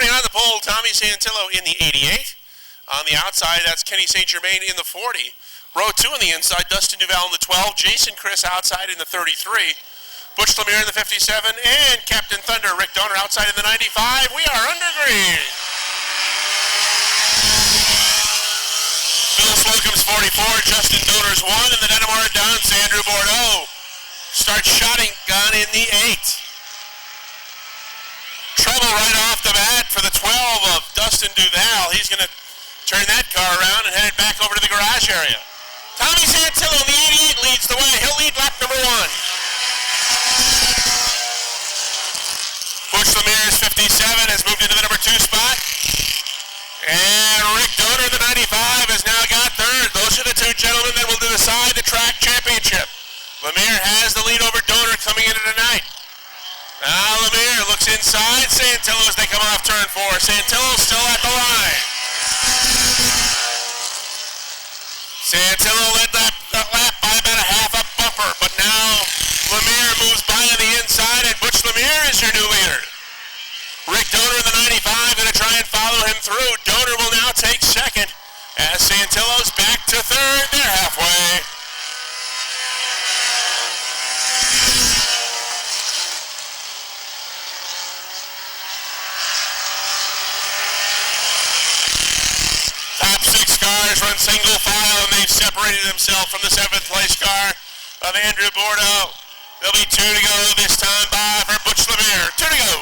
Starting on the pole, Tommy Santillo in the 88. On the outside, that's Kenny St. Germain in the 40. Row 2 on the inside, Dustin Duval in the 12. Jason Chris outside in the 33. Butch Lemire in the 57. And Captain Thunder, Rick Donor outside in the 95. We are under green. Bill Slocum's 44. Justin Donor's 1. And the Denimore Dunce, Andrew Bordeaux starts shotting gun in the 8. Trouble right off the bat for the 12 of Dustin Duval. He's going to turn that car around and head it back over to the garage area. Tommy Santillo in the 88 leads the way. He'll lead lap number 1. Butch Lemire's 57 has moved into the number 2 spot. And Rick Donor in the 95 has now got 3rd. Those are the 2 gentlemen that will decide the track championship. Lemire has the lead over Donor coming into tonight. Now Lemire looks inside Santillo as they come off turn 4. Santillo still at the line. Santillo led that lap by about a half a bumper, but now Lemire moves by on the inside, and Butch Lemire is your new leader. Rick Donor in the 95 going to try and follow him through. Donor will now take 2nd as Santillo's back to 3rd. They're halfway. Run single file, and they've separated themselves from the 7th place car of Andrew Bordeaux. There'll be 2 to go this time by for Butch Lemire. 2 to go.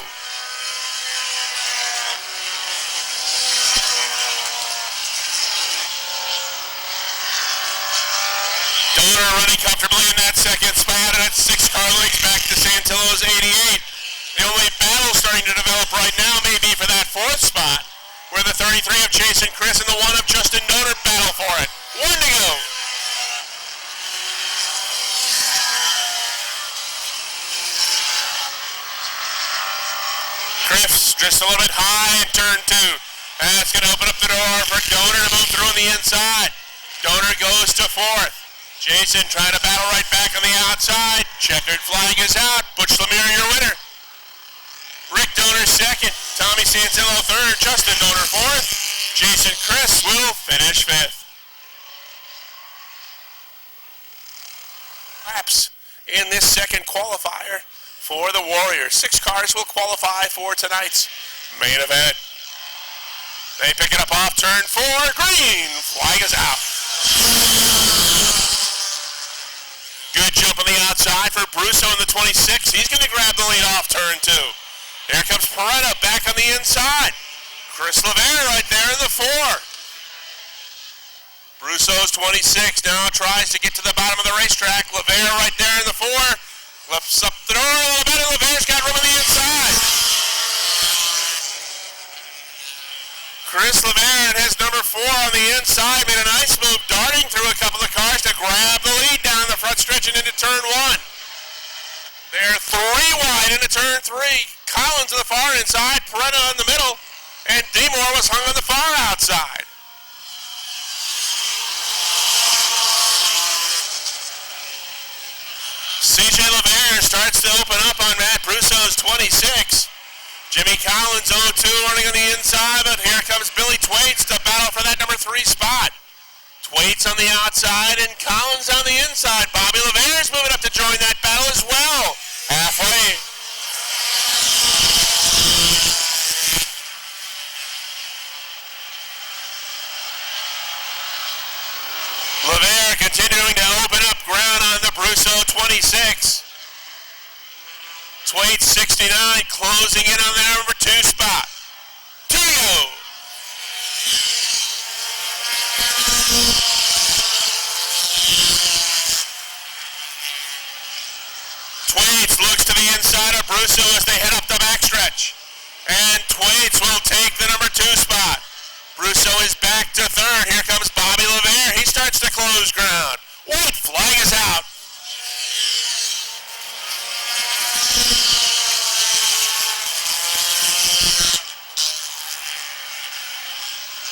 Donor running comfortably in that 2nd spot, and that's 6 car lengths back to Santillo's 88. The only battle starting to develop right now may be for that 4th spot, where the 33 of Jason Chris and the 1 of Justin Donor battle for it. 1 to go. Chris just a little bit high in turn 2. That's going to open up the door for Donor to move through on the inside. Donor goes to 4th. Jason trying to battle right back on the outside. Checkered flag is out. Butch Lemire your winner. Rick Donor 2nd, Tommy Santillo 3rd, Justin Donor 4th, Jason Chris will finish 5th. Laps in this 2nd qualifier for the Warriors. 6 cars will qualify for tonight's main event. They pick it up off turn 4, green, flag is out. Good jump on the outside for Brusso in the 26. He's going to grab the lead off turn 2. Here comes Peretta back on the inside. Chris Lemire right there in the 4. Brusso's 26 now tries to get to the bottom of the racetrack. Lemire right there in the 4. Lifts up the door a little bit, and Lemaire's got room on the inside. Chris Lemire and his number 4 on the inside made a nice move, darting through a couple of cars to grab the lead down the front stretch and into turn 1. They're 3 wide into turn 3. Collins to the far inside, Peretta in the middle, and DeMore was hung on the far outside. CJ Lemire starts to open up on Matt Brusso's 26. Jimmy Collins 0-2 running on the inside, but here comes Billy Twaits to battle for that number 3 spot. Twaits on the outside and Collins on the inside. Bobby Lemaire's moving up to join that battle as well. Halfway. Lemire continuing to open up ground on the Brusso 26. Twaits 69 closing in on the number 2 spot. 2 to go. Twaits looks to the inside of Brusso as they head up the backstretch. And Twaits will take the number 2 spot. Brusso is back to 3rd. Here comes Bobby Lemire. He starts to close ground. White flag is out.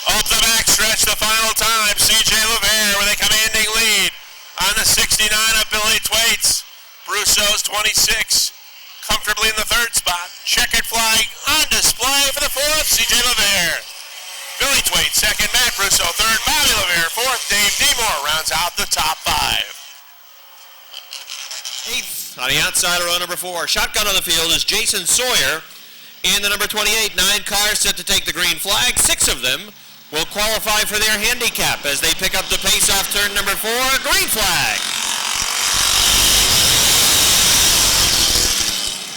Up the backstretch the final time. CJ Lemire with a commanding lead on the 69 of Billy Twaits. Brusso's 26. comfortably in the third spot. Checkered flag on display for the fourth, C.J. LeVere. Billy Twait second, Matt Russo third, Bobby LeVere fourth, Dave Demore rounds out the top five. Eighth on the outside of row number 4. Shotgun on the field is Jason Sawyer in the number 28. 9 cars set to take the green flag. 6 of them will qualify for their handicap as they pick up the pace off turn number 4. Green flag.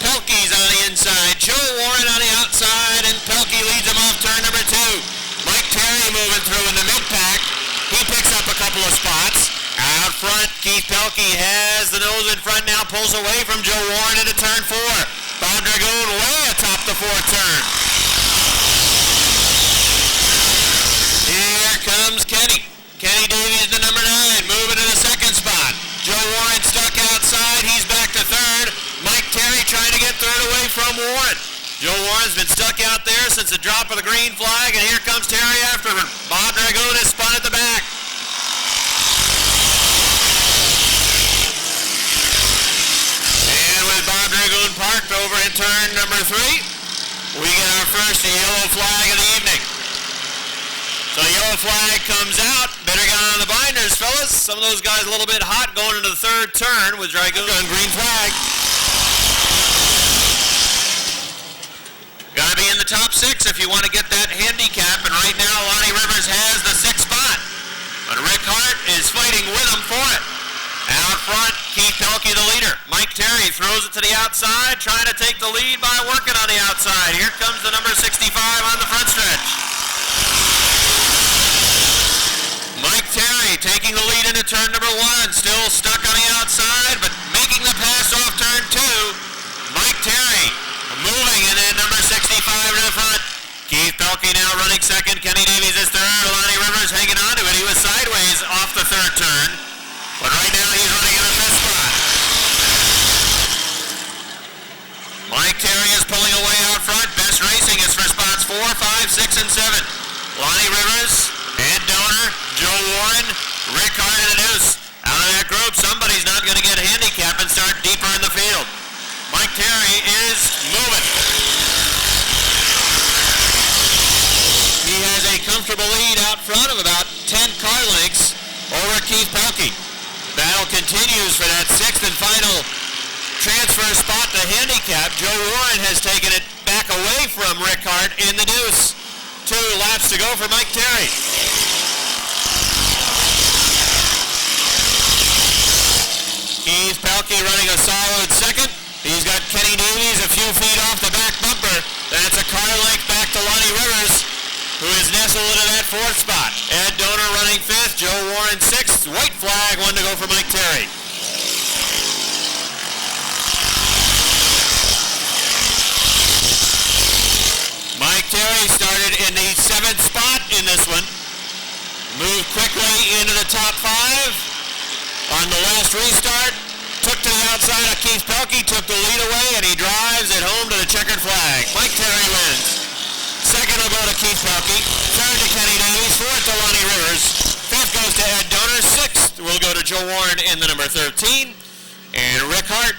Pelkey's on the inside. Joe Warren on the outside, and Pelkey leads him off turn number 2. Mike Terry moving through in the mid-pack. He picks up a couple of spots. Out front, Keith Pelkey has the nose in front now, pulls away from Joe Warren into turn 4. Bob Dragoon way atop the 4th turn. Here comes Kenny. Kenny Davies, the number 9, moving to the 2nd spot. Joe Warren stuck outside. He's back to 3rd. Mike Terry trying to get 3rd away from Warren. Joe Warren's been stuck out there since the drop of the green flag, and here comes Terry after him. Bob Dragoon is spun at the back. And with Bob Dragoon parked over in turn number 3, we get our first yellow flag of the evening. So the yellow flag comes out. Better get on the binders, fellas. Some of those guys a little bit hot going into the 3rd turn with Dragoon. Green flag. Got to be in the top 6 if you want to get that handicap, and right now Lonnie Rivers has the 6th spot. But Rick Hart is fighting with him for it. Out front, Keith Pelkey the leader. Mike Terry throws it to the outside, trying to take the lead by working on the outside. Here comes the number 65 on the front stretch. Mike Terry taking the lead into turn number 1, still stuck on the outside, but making the pass off turn 2. Mike Terry moving, and then number 65 to the front. Keith Pelkey now running 2nd. Kenny Davies is 3rd. Lonnie Rivers hanging on to it. He was sideways off the 3rd turn, but right now he's running in the 5th spot. Mike Terry is pulling away out front. Best Racing is for spots 4, 5, 6, and 7. Lonnie Rivers, Ed Donor, Joe Warren, Rick Hart, and the Deuce. Out of that group, somebody's not going to get a handicap and start deeper in the field. Mike Terry is moving. He has a comfortable lead out front of about 10 car lengths over Keith Pelkey. Battle continues for that 6th and final transfer spot to handicap. Joe Warren has taken it back away from Rick Hart in the Deuce. 2 laps to go for Mike Terry. Keith Pelkey running a solid 2nd. He's got Kenny Davies a few feet off the back bumper. That's a car length back to Lonnie Rivers, who is nestled into that 4th spot. Ed Donor running 5th, Joe Warren 6th. White flag, 1 to go for Mike Terry. Mike Terry started in the 7th spot in this one. Moved quickly into the top 5 on the last restart. Took to the outside of Keith Pelkey, took the lead away, and he drives it home to the checkered flag. Mike Terry wins. 2nd will go to Keith Pelkey. 3rd to Kenny Davies. 4th to Lonnie Rivers. 5th goes to Ed Donor. 6th will go to Joe Warren in the number 13. And Rick Hart.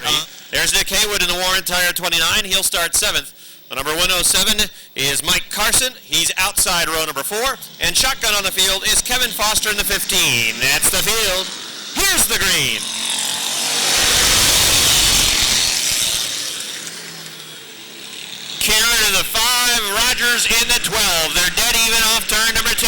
There's Nick Haywood in the Warren Tire 29. He'll start 7th. The number 107 is Mike Carson. He's outside row number 4. And shotgun on the field is Kevin Foster in the 15. That's the field. Here's the green. Karen in the 5, Rogers in the 12. They're dead even off turn number 2.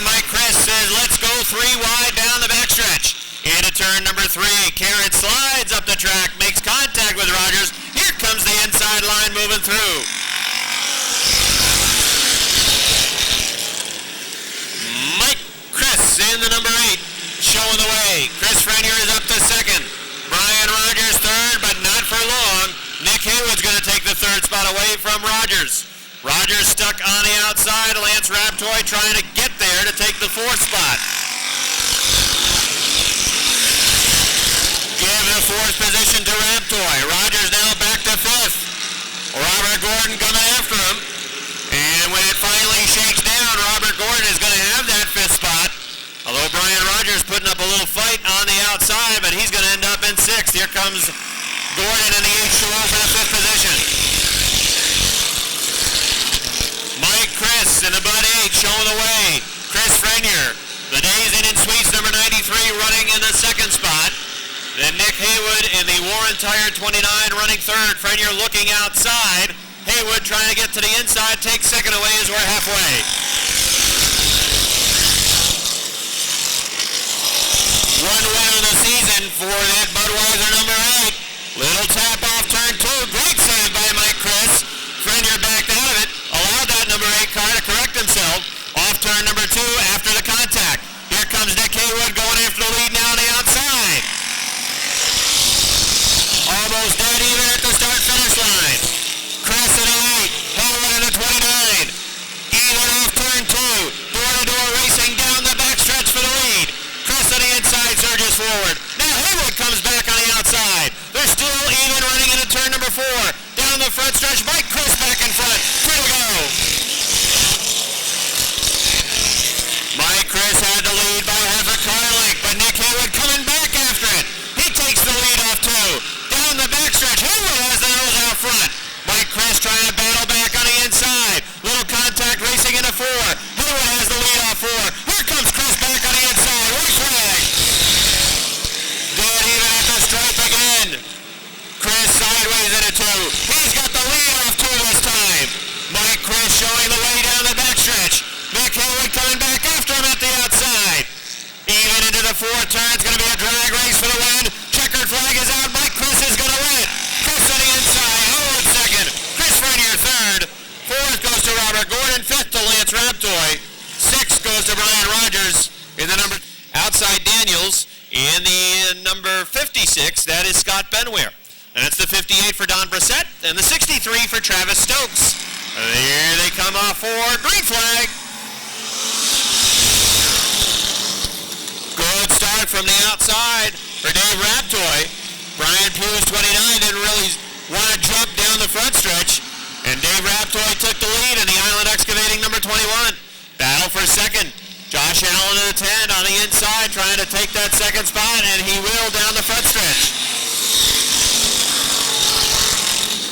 Mike Chris says, let's go 3 wide down the backstretch. Into turn number 3. Karen slides up the track, makes contact with Rogers. Here comes the inside line moving through. Mike Chris in the number 8, showing the way. Chris Frenier is up to 2nd. Brian Rogers 3rd, but not for long. Nick Haywood's going to take the 3rd spot away from Rogers. Rogers stuck on the outside. Lance Raptoy trying to get there to take the 4th spot. Give the 4th position to Raptoy. Rogers now back to 5th. Robert Gordon coming after him. And when it finally shakes down, Robert Gordon is going to have that 5th spot. Although Brian Rogers putting up a little fight on the outside, but he's going to end up in 6th. Here comes Gordon in the H2O for the 5th position. Mike Chris in the Bud 8 showing the way. Chris Frenier, the Days Inn and Suites number 93 running in the 2nd spot. Then Nick Haywood in the Warren Tire 29 running 3rd. Frenier looking outside. Haywood trying to get to the inside, takes 2nd away as we're halfway. One win of the season for that Budweiser number 8. Little tap off turn 2. Great save by Mike Chris. Frenier backed out of it, allowed that number 8 car to correct himself. Off turn number 2 after the contact. Here comes Nick Haywood going after the lead now on the outside. Almost dead even at the start-finish line. Chris in the 8, Haywood in the 29. Even off turn 2. Door-to-door racing down the backstretch for the lead. Chris on the inside surges forward. Now Haywood comes back on the outside. They're still even running into turn number 4. Down the front stretch, Mike Chris back in front. 3 to go. Mike Chris had the lead by half a car length, but Nick Haywood coming back after it. He takes the lead off 2. Down the backstretch, Haywood has the nose out front. Mike Chris trying to battle back on the inside. Little contact racing into 4. Haywood has the lead off 4. Here comes Chris back on the inside. White flag. Dead even at the stripe again. Chris sideways into 2. He's got the lead off 2 this time. Mike Chris showing the way down the backstretch. Nick Haywood coming back after him at the outside. Even into the 4 turn. It's going to be a drag race for the win. Checkered flag is out. Mike Chris is going to win it. Chris on the inside. Haywood 2nd. Chris Frenier 3rd. 4th goes to Robert Gordon. 5th to Lance Raptoy. 6th goes to Brian Rogers in the number outside Daniels. In the number 56, that is Scott Benware. And that's the 58 for Don Brissett and the 63 for Travis Stokes. Here they come off for green flag. Good start from the outside for Dave Raptoy. Brian Hughes, 29, didn't really want to jump down the front stretch. And Dave Raptoy took the lead in the Island Excavating number 21. Battle for 2nd. Josh Allen in the 10 on the inside trying to take that 2nd spot, and he will down the front stretch.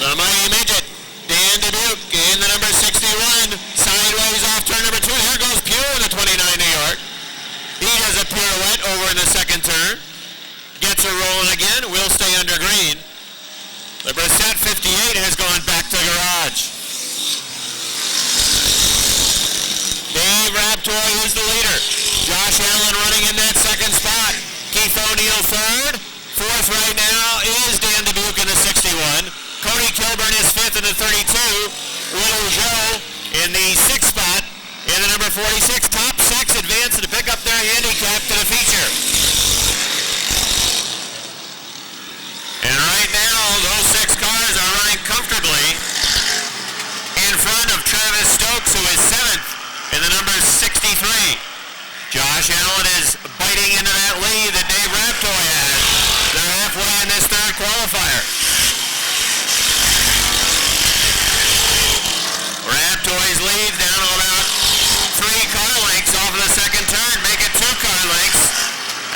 The Mighty Midget, Dan Dubuque in the number 61. Sideways off turn number 2. There goes Pugh in the 29 New York. He does a pirouette over in the 2nd turn. Gets her rolling again. Will stay under green. The Brissett 58 has gone back to garage. Dave Raptoy is the leader. Josh Allen running in that 2nd spot. Keith O'Neill 3rd. 4th right now is Dan Dubuque in the 61. Cody Kilburn is 5th in the 32. Little Joe in the 6th spot in the number 46. Top 6 advance to pick up their handicap to the feature. And right now, those 6 cars are running comfortably in front of Travis Stokes, who is 7th in the number 63. Josh Allen is biting into that lead that Dave Raptoy has. They're halfway in this 3rd qualifier. Raptoy's lead down to about 3 car lengths off of the 2nd turn, make it 2 car lengths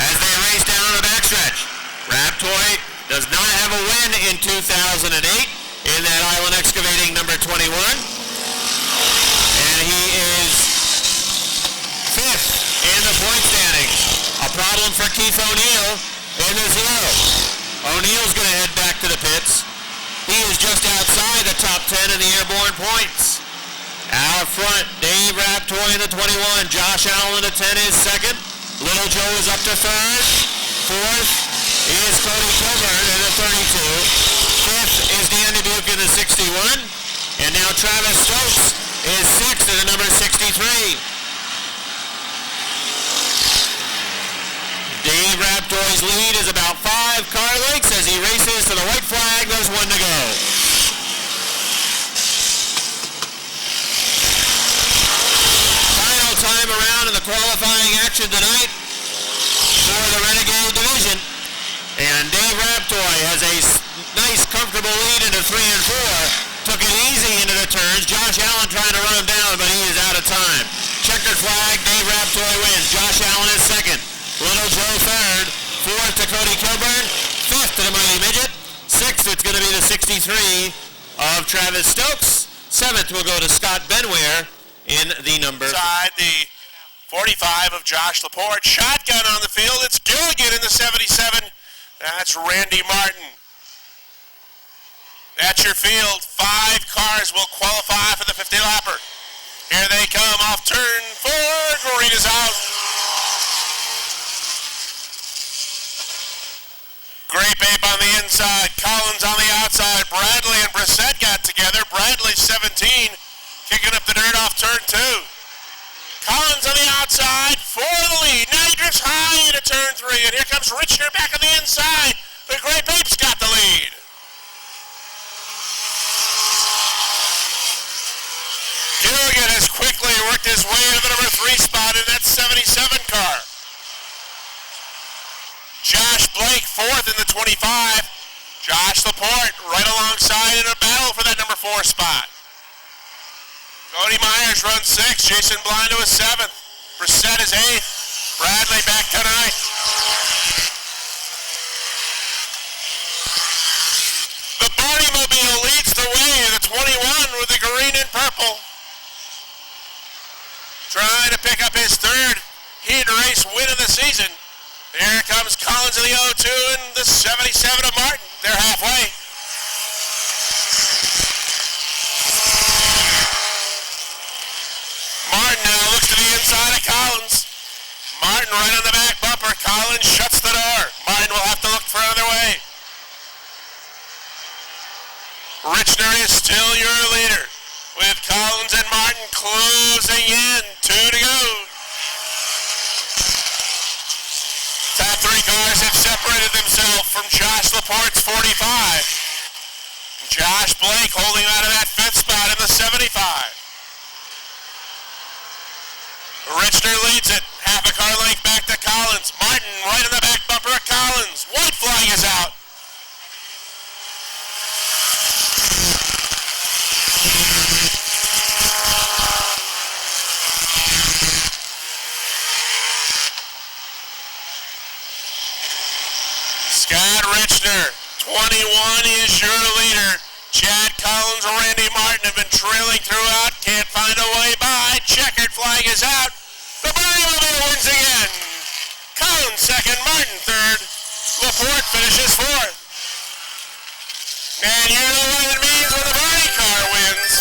as they race down the backstretch. Raptoy does not have a win in 2008 in that Island Excavating number 21. And he is 5th in the point standings. A problem for Keith O'Neill in the 0. O'Neill's going to head back to the pits. He is just outside the top 10 in the Airborne points. Out front, Dave Raptoy in the 21. Josh Allen in the 10 is 2nd. Little Joe is up to 3rd. 4th is Cody Kilburn in the 32. 5th is Dan Dubuque in the 61. And now Travis Stokes is 6th in the number 63. Dave Raptoy's lead is about 5 car lengths as he races to the white flag. There's 1 to go. Final time around in the qualifying action tonight for the Renegade Division. And Dave Raptoy has a nice, comfortable lead into 3 and 4. Took it easy into the turns. Josh Allen trying to run him down, but he is out of time. Checkered flag, Dave Raptoy wins. Josh Allen is 2nd. Little Joe 3rd. 4th to Cody Kilburn. 5th to the Mighty Midget. 6th to to be the 63 of Travis Stokes. 7th will go to Scott Benware in the number. Inside the 45 of Josh Laporte. Shotgun on the field. It's Gilligan in the 77. That's Randy Martin. That's your field. 5 cars will qualify for the 50-lapper. Here they come off turn 4. Green is out. Grape Ape on the inside. Collins on the outside. Bradley and Brissett got together. Bradley 17, kicking up the dirt off turn 2. Collins on the outside for the lead. Now he drifts high into turn 3, and here comes Richner back on the inside. The Grape Ape's got the lead. Gilligan has quickly worked his way to the number 3 spot in that 77 car. Josh Blake 4th in the 25. Josh Laporte right alongside in a battle for that number 4 spot. Cody Myers runs 6. Jason Blind to his 7th. Brissett is 8th. Bradley back to 9th. The Barney Mobile leads the way. The 21 with the green and purple. Trying to pick up his 3rd heat race win of the season. Here comes Collins in the 02 and the 77 of Martin. They're halfway. Martin now looks to the inside of Collins. Martin right on the back bumper. Collins shuts the door. Martin will have to look for another way. Richner is still your leader, with Collins and Martin closing in. 2 to go. Top 3 cars have separated themselves from Josh Laporte's 45. Josh Blake holding out of that 5th spot in the 75. Richner leads it. Half a car length back to Collins. Martin right in the back bumper of Collins. White flag is out. Scott Richner, 21 is your leader. Chad Collins and Randy Martin have been trailing throughout. Can't find a way by. Checkered flag is out. The Barney Mobile wins again. Collins 2nd, Martin 3rd. Laporte finishes 4th. And you know what it means when the Barney car wins.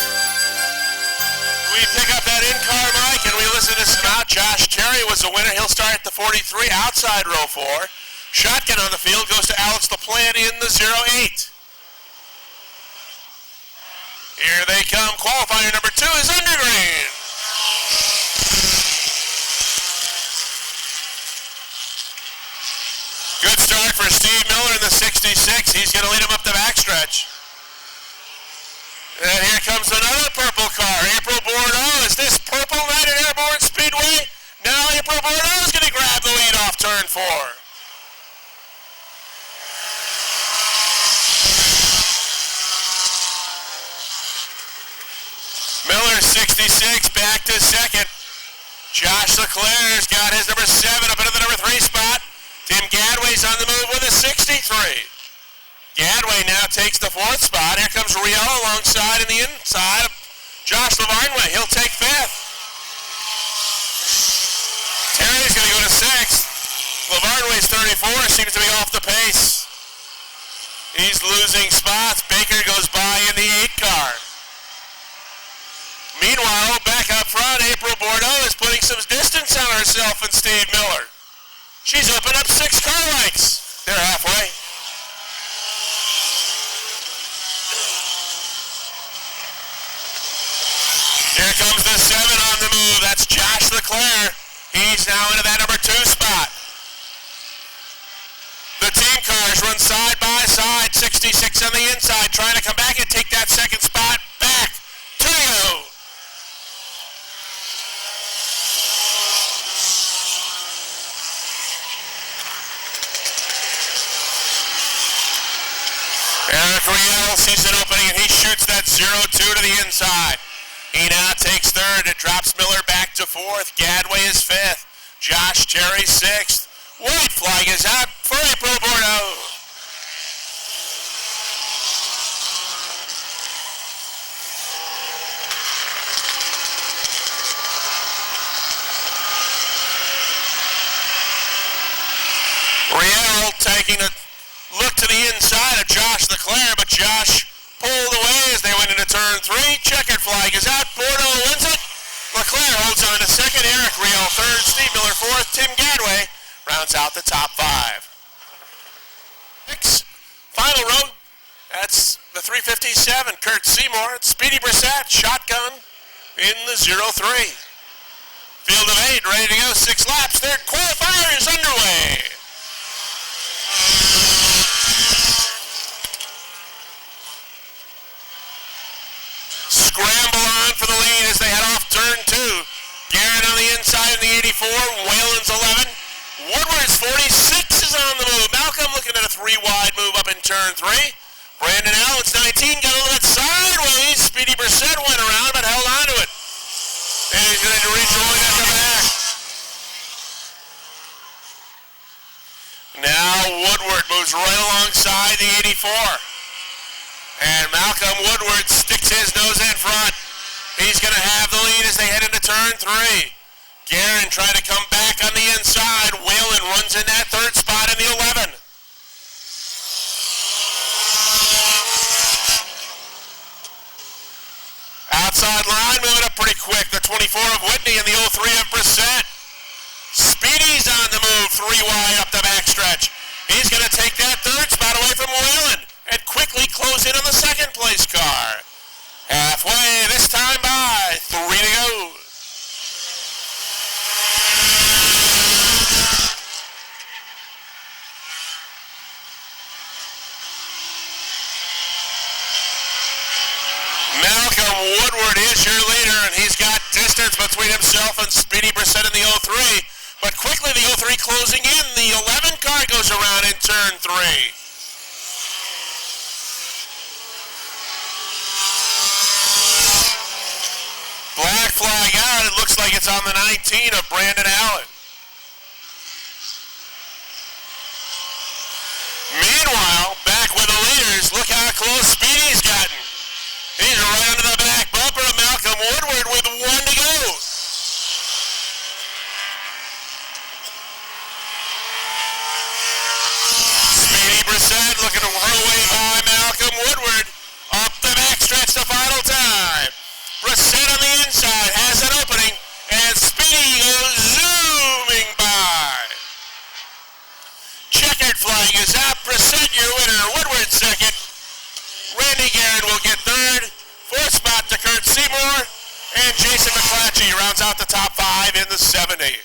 We pick up that in-car mic and we listen to some out. Josh Terry was the winner. He'll start at the 43 outside row 4. Shotgun on the field goes to Alex LaPlante in the 08. Here they come. Qualifier number 2 is Undergreen. Good start for Steve Miller in the 66. He's going to lead him up the backstretch. And here comes another purple car. April Bordeaux. Is this purple night at Airborne Speedway? Now April Bordeaux is going to grab the lead off turn 4. Miller 66 back to 2nd. Josh Leclerc's got his number 7 up into the number 3 spot. Tim Gadway's on the move with a 63. Gadway now takes the 4th spot. Here comes Riel alongside in the inside of Josh Lavarnway. He'll take 5th. Terry's going to go to 6th. Lavarnway's 34, seems to be off the pace. He's losing spots. Baker goes by in the 8 car. Meanwhile, back up front, April Bordeaux is putting some distance on herself and Steve Miller. She's opened up 6 car lengths. They're halfway. Here comes the 7 on the move. That's Josh Leclerc. He's now into that number 2 spot. The team cars run side by side. 66 on the inside, trying to come back and take that 2nd spot back. 2 to go. Eric Riel sees an opening and he shoots that 0-2 to the inside. He now takes 3rd. It drops Miller back to 4th. Gadway is 5th. Josh Terry 6th. White flag is out for April Bordeaux. Riel taking a look to the inside of Josh Leclerc, but Josh pulled away as they went into turn 3. Checkered flag is out. Bordeaux wins it. Leclerc holds on to second. Eric Riel third. Steve Miller fourth. Tim Gadway rounds out the top 5. Final row. That's the 357. Kurt Seymour. Speedy Brissett. Shotgun in the 0-3. Field of 8. Ready to go. 6 laps. Third qualifier is underway. Scramble on for the lead as they head off turn 2. Garrett on the inside in the 84. Whalen's 11. Woodward's 46 is on the move. Malcolm looking at a 3-wide move up in turn 3. Brandon Allen's 19 got a little bit sideways. Speedy Brissett went around but held on to it. And he's going to rejoin at the back. Now Woodward moves right alongside the 84. And Malcolm Woodward sticks his nose in front. He's going to have the lead as they head into turn 3. Guerin trying to come back on the inside. Whalen runs in that third spot in the 11. Outside line moving up pretty quick. The 24 of Whitney and the 03 of Brissett. Speedy's on the move, 3 wide up the backstretch. He's going to take that third spot away from Whalen and quickly close in on the second place car. Halfway this time by 3 to go. Malcolm Woodward is your leader, and he's got distance between himself and Speedy Brissett in the 03. But quickly the 03 closing in. The 11 car goes around in turn 3. Black flag out. It looks like it's on the 19 of Brandon Allen. Meanwhile, back with the leaders, look how close Speedy's gotten. He's right under the back bumper of Malcolm Woodward with 1 to go. Speedy Brissett looking to run away by Malcolm Woodward. Up the backstretch the final time. Brissett on the inside has an opening, and Speedy goes zooming by. Checkered flag is out. Brissett your winner. Woodward second. Randy Garrett will get third. Fourth spot to Kurt Seymour. And Jason McClatchy rounds out the top 5 in the 70.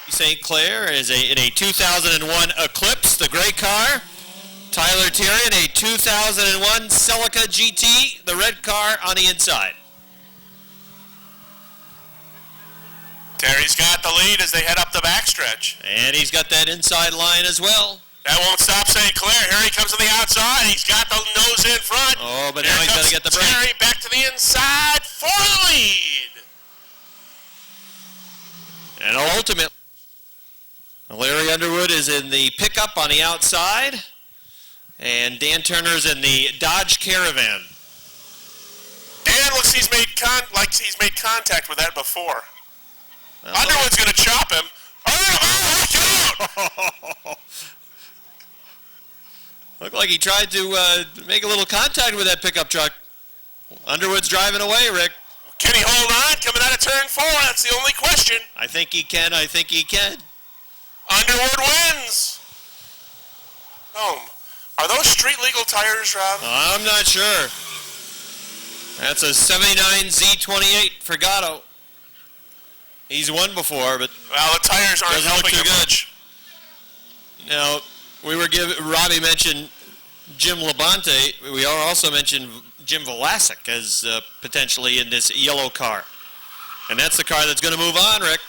St. Clair is in a 2001 Eclipse, the gray car. Tyler Terry in a 2001 Celica GT, the red car on the inside. Terry's got the lead as they head up the backstretch. And he's got that inside line as well. That won't stop St. Clair. Here he comes to the outside. He's got the nose in front. Oh, but now he's got to get the brake. Terry back to the inside for the lead. And ultimately, Larry Underwood is in the pickup on the outside. And Dan Turner's in the Dodge Caravan. Dan looks he's made contact with that before. Well, Underwood's going to chop him. Oh, look out! Looked like he tried to make a little contact with that pickup truck. Underwood's driving away, Rick. Can he hold on coming out of turn 4? That's the only question. I think he can. I think he can. Underwood wins. Oh, are those street legal tires, Rob? I'm not sure. That's a 79 Z28 for Gatto. He's won before, but well, the tires aren't helping him much. Now, Robbie mentioned Jim Labonte. We also mentioned Jim Vlasic as potentially in this yellow car. And that's the car that's going to move on, Rick.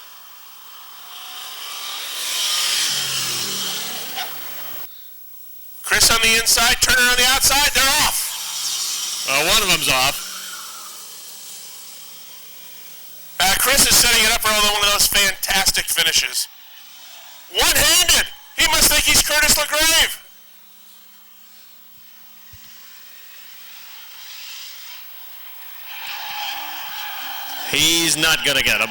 Chris on the inside, Turner on the outside, they're off. One of them's off. Chris is setting it up for one of those fantastic finishes. One-handed. He must think he's Curtis LaGrave. He's not going to get him.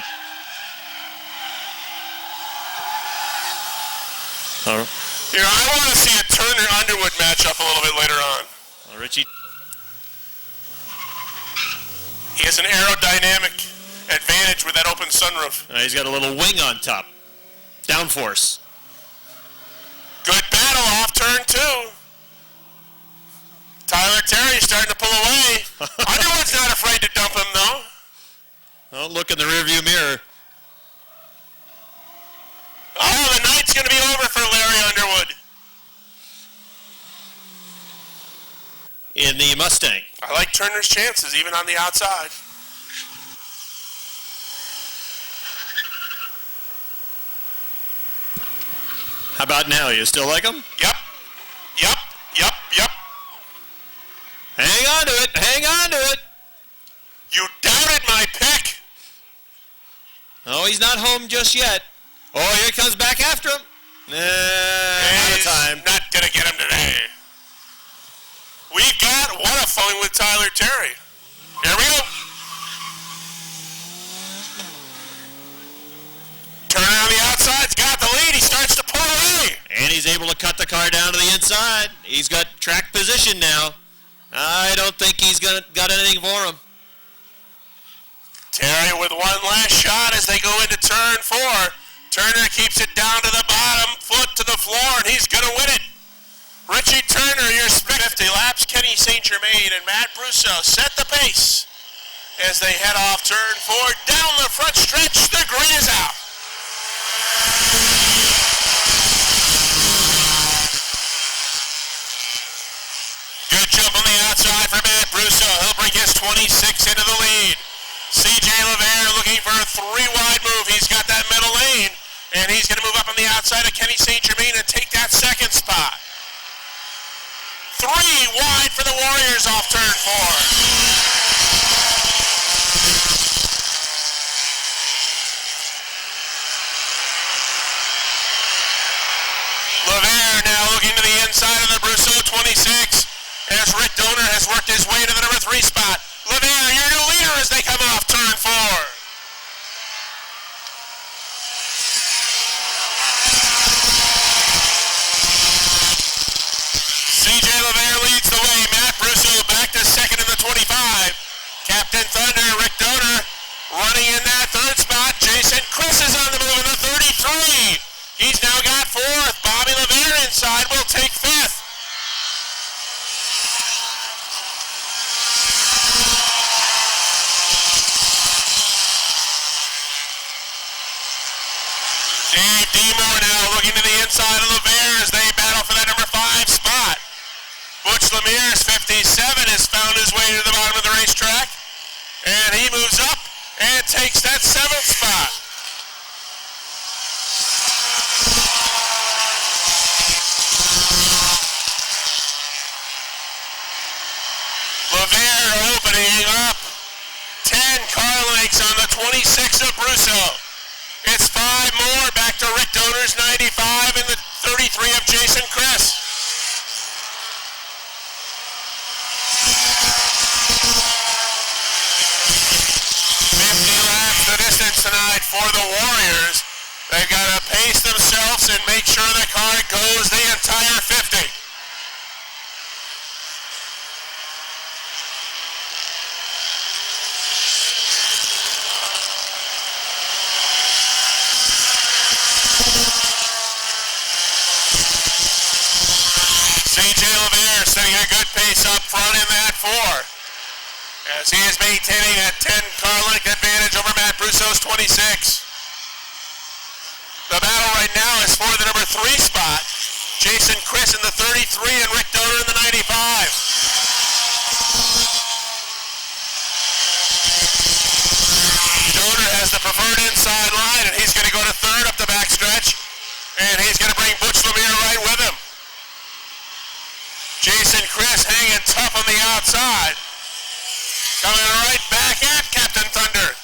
You know, I want to see a Turner-Underwood matchup a little bit later on. Richie. He has an aerodynamic advantage with that open sunroof. He's got a little wing on top. Downforce. Good battle off turn 2. Tyler Terry's starting to pull away. Underwood's not afraid to dump him, though. Well, look in the rearview mirror. Oh, the night's going to be over for Larry Underwood. In the Mustang. I like Turner's chances, even on the outside. How about now? You still like him? Yep. Hang on to it. Hang on to it. You doubted my pick. Oh, he's not home just yet. Oh, here he comes back after him. Out of time. Not going to get him today. We've got what a phone with Tyler Terry. Here we go. Turner on the outside's got the lead. He starts to pull away. And he's able to cut the car down to the inside. He's got track position now. I don't think he's got anything for him. Terry with one last shot as they go into turn 4. Turner keeps it down to the bottom, foot to the floor, and he's going to win it. Richie Turner, your 50 laps. Kenny St. Germain and Matt Brousseau set the pace as they head off turn 4. Down the front stretch, the green is out. Good jump on the outside for Matt Brousseau. He'll bring his 26 into the lead. C.J. LeVere looking for a 3-wide move. He's got that middle lane, and he's going to move up on the outside of Kenny St. Germain and take that second spot. 3 wide for the Warriors off turn 4. LeVere now looking to the inside of the Brousseau 26 as Rick Donor has worked his way to the number 3 spot. LeVere, your new leader as they come off turn 4. C.J. LeVere leads the way. Matt Brousseau back to second in the 25. Captain Thunder, Rick Donor, running in that 3rd spot. Jason Chris is on the move in the 33. He's now got 4th. Bobby LeVere inside will take 5th. Dave Demore now looking to the inside of LeVere as they battle for that number 5 spot. Butch Lemire's 57 has found his way to the bottom of the racetrack, and he moves up and takes that 7th spot. LeVere opening up 10 car lengths on the 26 of Brousseau. It's 5 more back to Rick Donor's 95 and the 33 of Jason Chris. 50 laps the distance tonight for the Warriors. They've got to pace themselves and make sure the car goes the entire 50. C.J. LeVere setting a good pace up front in that 4 as he is maintaining a 10 car length advantage over Matt Brousseau's 26. The battle right now is for the number 3 spot. Jason Chris in the 33 and Rick Donor in the 95. Donor has the preferred inside line, and he's going to go to 3rd up the backstretch, and he's going to bring Butch Lemire right with him. Jason Chris hanging tough on the outside. Coming right back at Captain Thunder.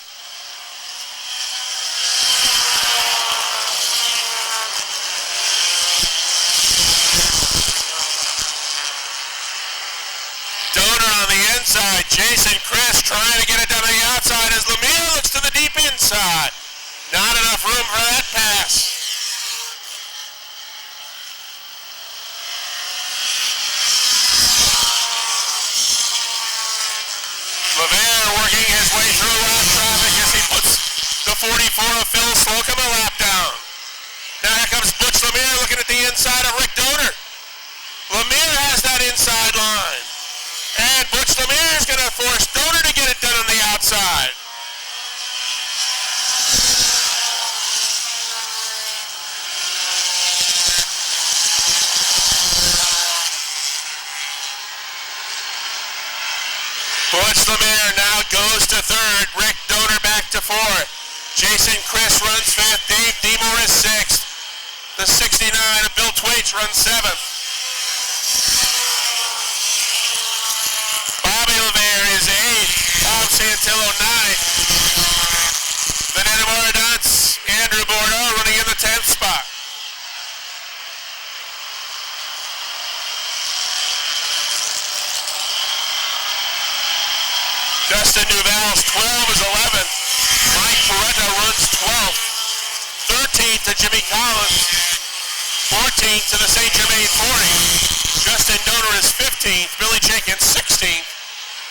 Donor on the inside. Jason Chris trying to get it down to the outside as Lemire looks to the deep inside. Not enough room for that pass. 44 of Phil Slocum, a lap down. Now here comes Butch Lemire looking at the inside of Rick Donor. Lemire has that inside line. And Butch Lemire is going to force Donor to get it done on the outside. Butch Lemire now goes to third. Rick Donor back to fourth. Jason Chris runs fifth. Dave Demore is sixth. The 69 of Bill Twaits runs seventh. Bobby Lemire is eighth. Tom Santillo ninth. Then Edamora Dunce, Andrew Bordeaux running in the 10th spot. Justin Duval's 12 is 11th. Mike Peretta runs 12th. 13th to Jimmy Collins. 14th to the St. Germain 40. Justin Donor is 15th. Billy Jenkins 16th.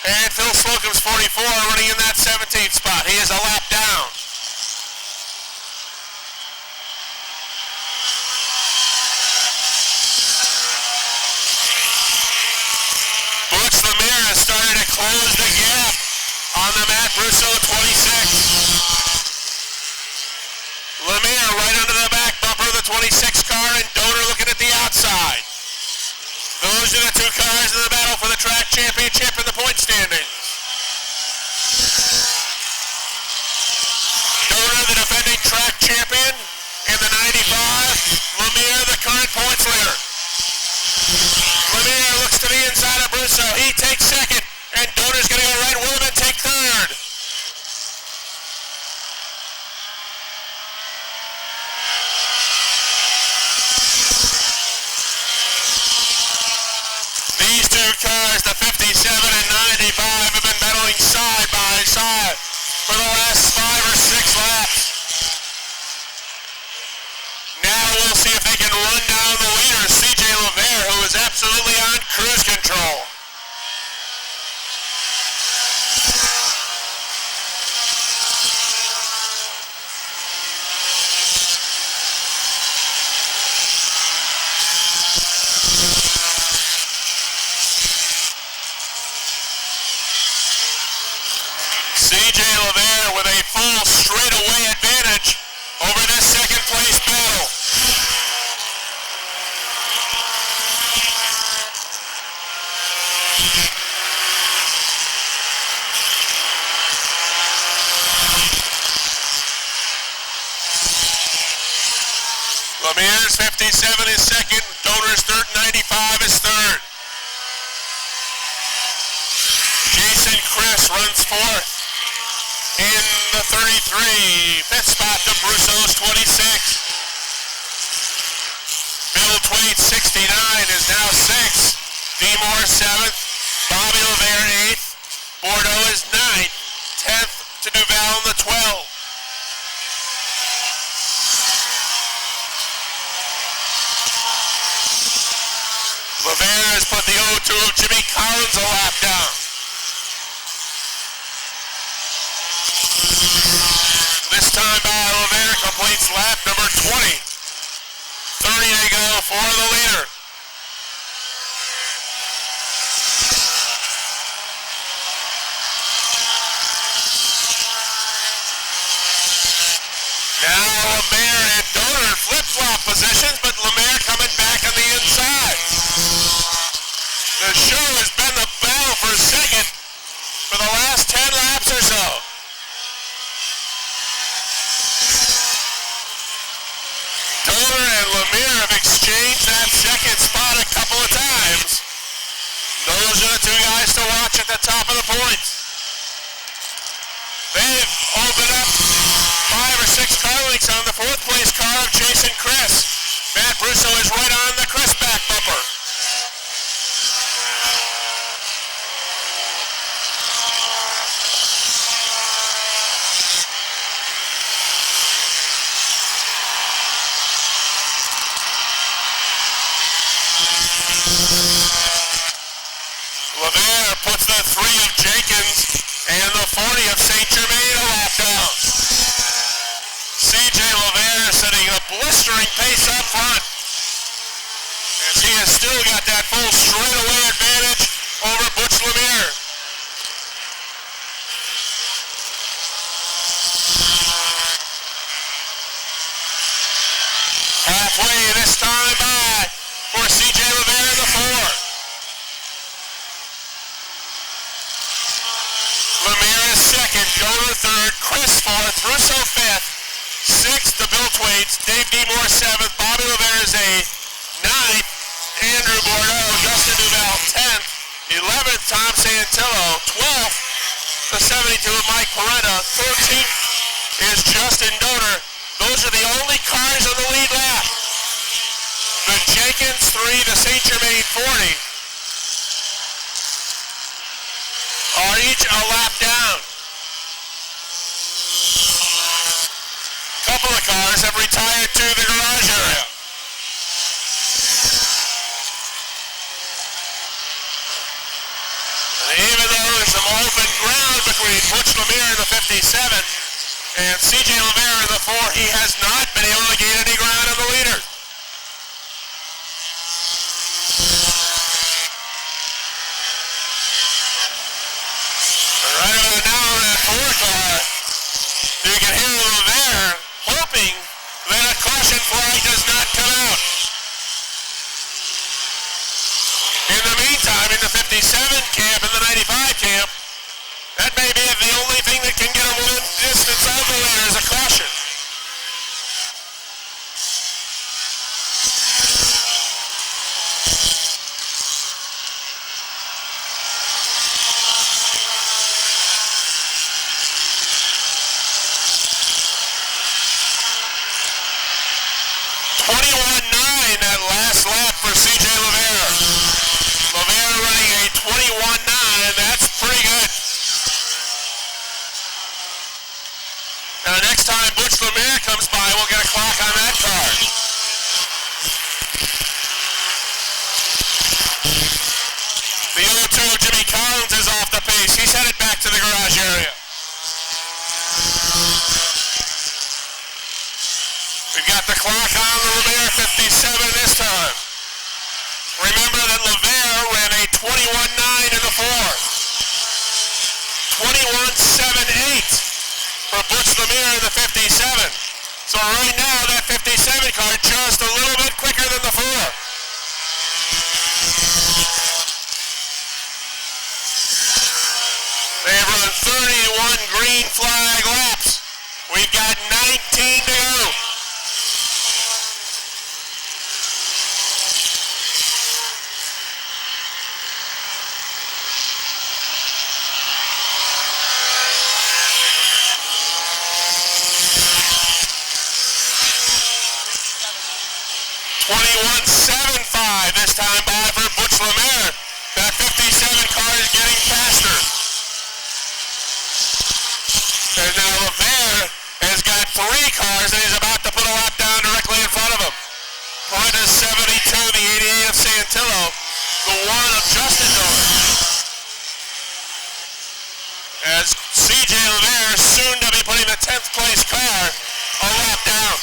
And Phil Slocum's 44 running in that 17th spot. He is a lap down. Butch Lemire has started to close the gap on the Matt Russo 26. Lemire right under the back bumper of the 26 car, and Donor looking at the outside. Those are the two cars in the battle for the track championship and the point standings. Donor, the defending track champion in the 95. Lemire, the current points leader. Lemire looks to the inside of Russo. He takes second, and Donor's going to go right with him and take third. These two cars, the 57 and 95, have been battling side by side for the last 5 or 6 laps. Now we'll see if they can run down the leader, CJ Lemire, who is absolutely on cruise control. CJ Lemire with a full straightaway advantage over this second place battle. Lemire's 57 is second, Donor's 95 is third. Jason Chris runs fourth. In the 33, fifth spot to Brusso's 26. Bill Twaits, 69, is now sixth. Demore 7th. Bobby Lemire 8th. Bordeaux is 9th. 10th to Duval in the 12. Lemire has put the 0-2 of Jimmy Collins a lap down. This time by Lemire completes lap number 20. 30 to go for the leader. Now Lemire and Donor flip-flop positions, but Lemire coming back on the inside. The show has been the battle for second for the last 10 laps or so. Donor and Lemire have exchanged that second spot a couple of times. Those are the two guys to watch at the top of the points. They've opened up 5 or 6 car lengths on the fourth place car of Jason Chris. Matt Russo is right on the Chris back bumper. Lemire puts the 3 of Jenkins and the 40 of St. Germain a lap down. blistering pace up front. As he has still got that full straightaway advantage over Butch Lemire. Halfway this time by for C.J. Lemire in the 4. Lemire is second, Goder third, Chris fourth, Russo fifth, sixth the Biltwaits, Dave Demore seventh, Bobby Lemire is eighth, ninth, Andrew Bordeaux, Justin Duval 10th, 11th, Tom Santillo, 12th, the 72 of Mike Peretta, 13th is Justin Doder. Those are the only cars on the lead lap. The Jenkins 3, the St. Germain 40 are each a lap down. Couple of cars have retired to the garage area. And even though there's some open ground between Butch Lemire in the 57 and C.J. Lemire in the 4, he has not been able to gain any ground on the leader. Right about now in that 4 car, you can hear Lemire hoping that a caution flag does not come out. In the meantime, in the 57 camp and the 95 camp, that may be the only thing that can get him within distance of the leader is a caution. That last lap for C.J. Lemire. Lemire running a 21.9, that's pretty good. Now the next time Butch Lemire comes by, we'll get a clock on that car. The 02 Jimmy Collins is off the pace. He's headed back to the garage area. We've got the clock on the Lemire 57 this time. Remember that Lemire ran a 21.9 in the 4. 21.78 for Butch Lemire in the 57. So right now that 57 car just a little bit quicker than the 4. They've run 31 green flag laps. We've got 19 to go. This time by for Butch Lemire. That 57 car is getting faster. And now Lemire has got 3 cars and he's about to put a lap down directly in front of him. Peretta's 72, the 88 of Santillo, the 1 of Justin Doder. As C.J. Lemire soon to be putting the 10th place car a lap down.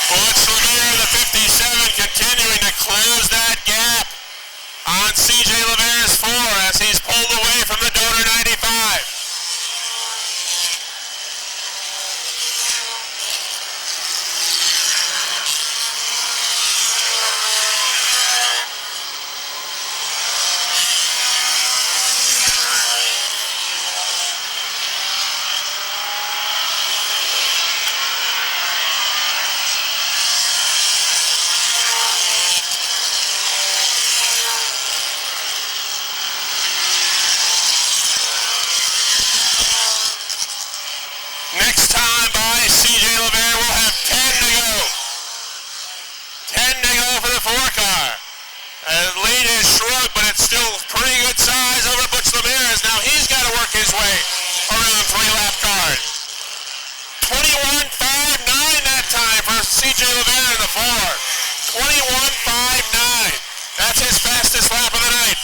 Butch Lemire, the 57, continuing to close that gap on CJ Lemaire's 4 as he's pulled away from the Donor 95. Next time by CJ Lemire, we'll have 10 to go. 10 to go for the 4 car. The lead is shrunk, but it's still pretty good size over Butch Lemire as now he's got to work his way around 3-lap cars. 21.59 that time for CJ Lemire in the 4. 21.59. That's his fastest lap of the night.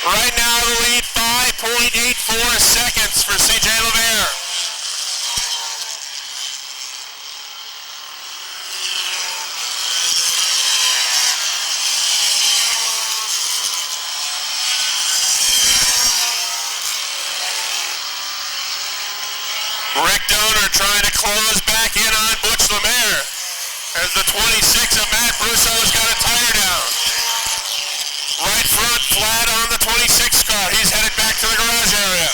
Right now the lead 5.84 seconds for CJ Lemire. Rick Donor trying to close back in on Butch Lemire as the 26 of Matt Brusso's got a tire down. Right front flat on the 26 car. He's headed back to the garage area.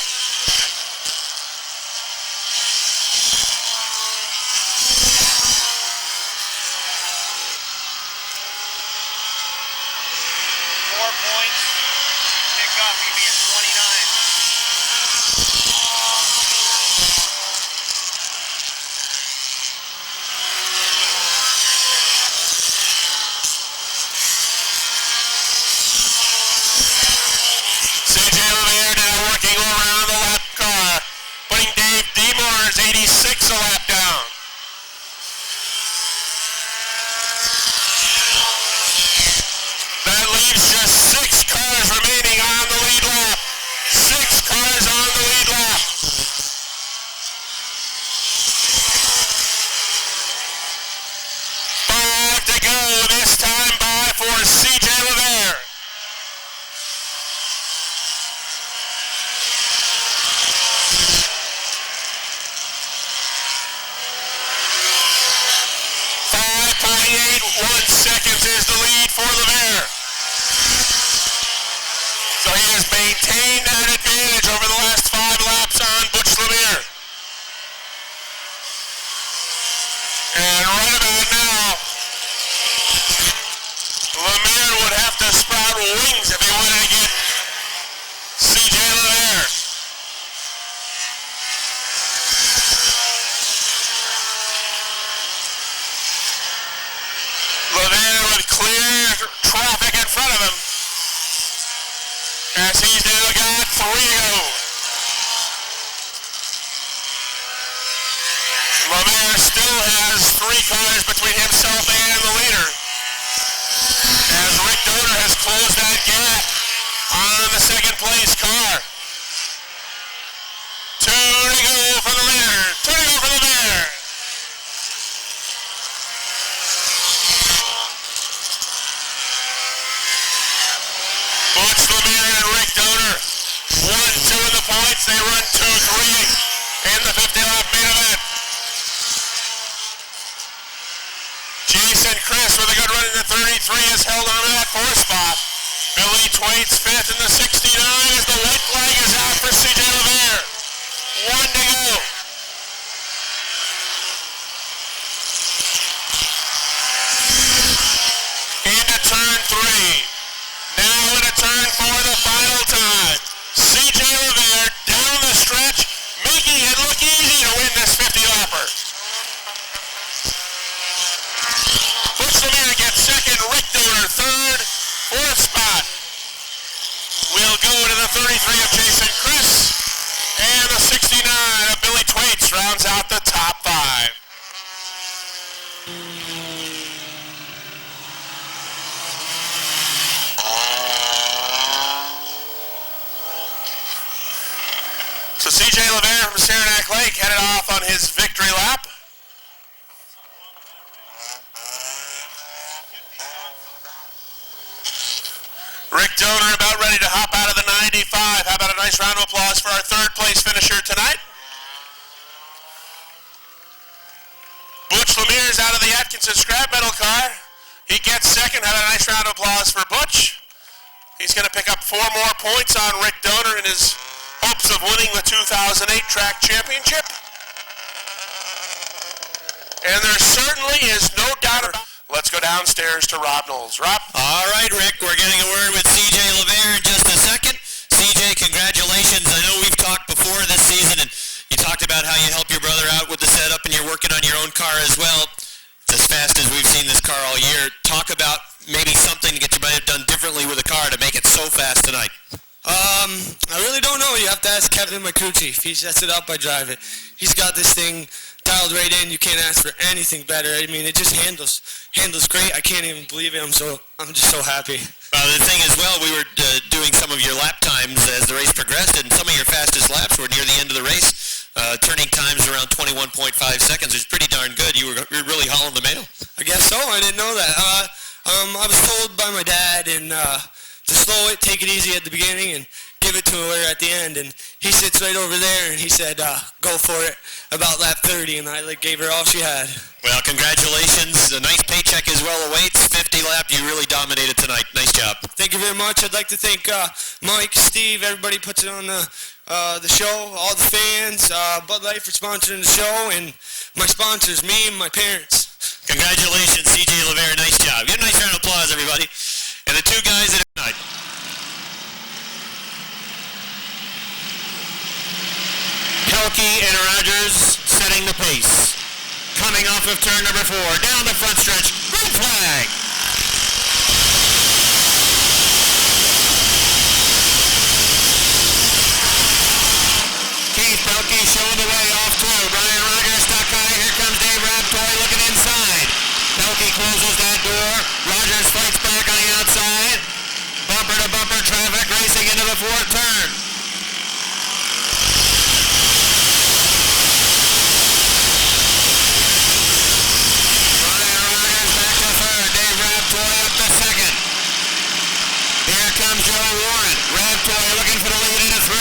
Around the lap car, putting Dave DeMoor's 86 a lap down. That leaves just 6 cars remaining on the lead lap. 6 cars on the lead lap. Five to go this time by for CJ Lemire. .81 seconds is the lead for Lemire. So he has maintained that advantage over the last 5 laps on Butch Lemire. And right about now, Lemire would have to sprout wings if he wanted to get CJ Lemire. Lemire with clear traffic in front of him as he's now got 3 to go. Lemire still has 3 cars between himself and the leader as Rick Donor has closed that gap on the 2nd place car. 2 to go for the leader. 2 to go for Lemire. Butch Lemire and Rick Donor, 1-2 in the points. They run 2-3 in the 50-lap main event. Jason Chris with a good run in the 33 has held on to that 4th spot. Billy Twait's 5th in the 69 as the white flag is out for CJ Lemire. 1 to go. Into turn 3. Now into turn 4, the final time. CJ Lemire down the stretch, making it look easy to win this 50-lapper. Butch Lemire gets 2nd, Rick Donor 3rd, 4th spot. We'll go to the 33 of Jason Chris, and the 69 of Billy Twaits rounds out the top 5. So CJ LeVere from Saranac Lake headed off on his victory lap. Rick Donor about ready to hop out of the 95. How about a nice round of applause for our third place finisher tonight? Butch Lemire's out of the Atkinson scrap metal car. He gets second. Have a nice round of applause for Butch. He's going to pick up 4 more points on Rick Donor in his hopes of winning the 2008 track championship. And there certainly is no doubt about it. Let's go downstairs to Rob Knowles. Rob? All right, Rick, we're getting a word with CJ LeVere in just a second. CJ, congratulations. I know we've talked before this season, and you talked about how you help your brother out with the setup, and you're working on your own car as well. It's as fast as we've seen this car all year. Talk about maybe something that you might have done differently with the car to make it so fast tonight. I really don't know. You have to ask Kevin McCucci. If he sets it up, I drive it. He's got this thing dialed right in. You can't ask for anything better. I mean, it just handles great. I can't even believe it. I'm just so happy. The thing is, well, we were doing some of your lap times as the race progressed, and some of your fastest laps were near the end of the race. Turning times around 21.5 seconds, which is pretty darn good. You were really hauling the mail. I guess so. I didn't know that. I was told by my dad to slow it, take it easy at the beginning, and give it to her at the end. And he sits right over there, and he said, go for it about lap 30, and I gave her all she had. Well, congratulations. A nice paycheck as well awaits. 50 lap, you really dominated tonight. Nice job. Thank you very much. I'd like to thank Mike, Steve, everybody puts it on the show, all the fans, Bud Light for sponsoring the show, and my sponsors, me and my parents. Congratulations, CJ LeVere. Nice job. Give a nice round of applause, everybody. And the 2 guys that are tonight. Pelkey and Rogers setting the pace. Coming off of turn number 4, down the front stretch, green flag. Keith Pelkey showing the way off 2. Brian Rogers stuck high. Here comes Dave Raptoy looking inside. Pelkey closes that door. Rogers fights back on the outside. Bumper to bumper traffic racing into the 4th turn. Joe Warren. Raptoy looking for the lead into 3.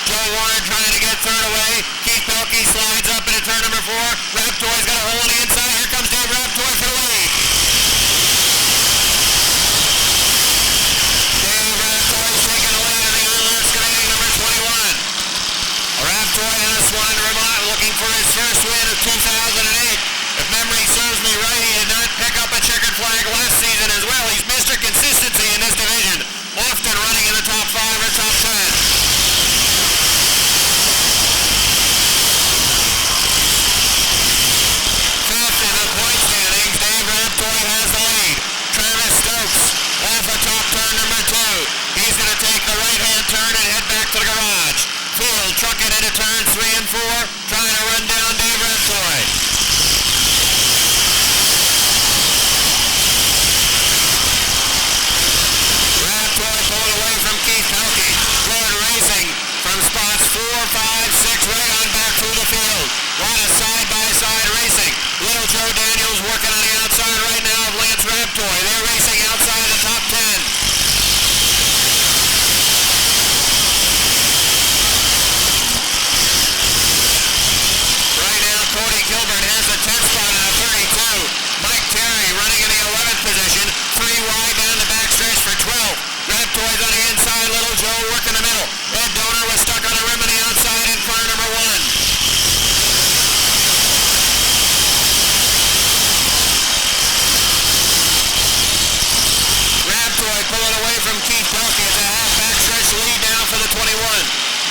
Joe Warren trying to get third away. Keith Pelkey slides up into turn number 4. Raptoy's got a hole on the inside. Here comes Dave Raptoy for the lead. Dave Raptoy's taking the lead in the excavating number 21. Raptoy in a Swan Vermont looking for his first win of 2008. If memory serves me right, he did not pick up a checkered flag last season as well. He's Mr. Consistency in this division. Often running in the top 5 or top 10. 5th in the point standings, Dave Raptoy has the lead. Travis Stokes off of top turn number 2. He's going to take the right-hand turn and head back to the garage. Field trucking into turns 3 and 4, trying to run down Dave Raptoy. Spots 4, 5, 6, right on back through the field. A lot of side-by-side racing. Little Joe Daniels working on the outside right now of Lance Raptoy. They're racing outside the top 10. Right now, Cody Gilbert has the 10th spot in a 32. Mike Terry running in the 11th position. 3 wide down the backstretch for 12. Raptoy's on the inside, Little Joe working the middle. Ed Donor was stuck on the rim on the outside in car number 1. Raptoy pulling away from Keith Pelkey at the half backstretch lead now for the 21.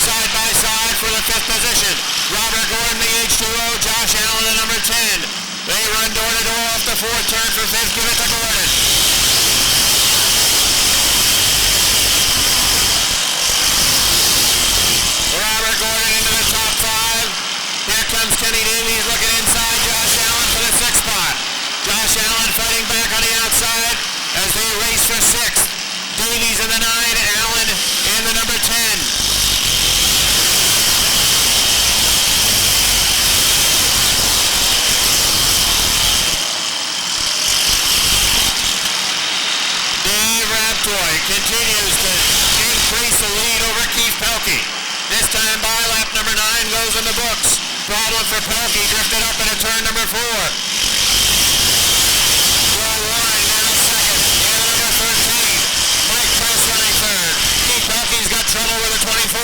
Side by side for the 5th position. Robert Gordon, the H2O, Josh Allen, the number 10. They run door to door off the 4th turn for 5th. Give it to Gordon. Robert Gordon into the top 5. Here comes Kenny Davies looking inside. Josh Allen for the 6th spot. Josh Allen fighting back on the outside as they race for 6th. Davies in the 9, Allen in the number 10. continues to increase the lead over Keith Pelkey. This time by lap number 9 goes in the books. Problem for Pelkey, drifted up into turn number 4. Joe Warren now second, and number 13. Mike Press running third. Keith Pelkey's got trouble with a 24.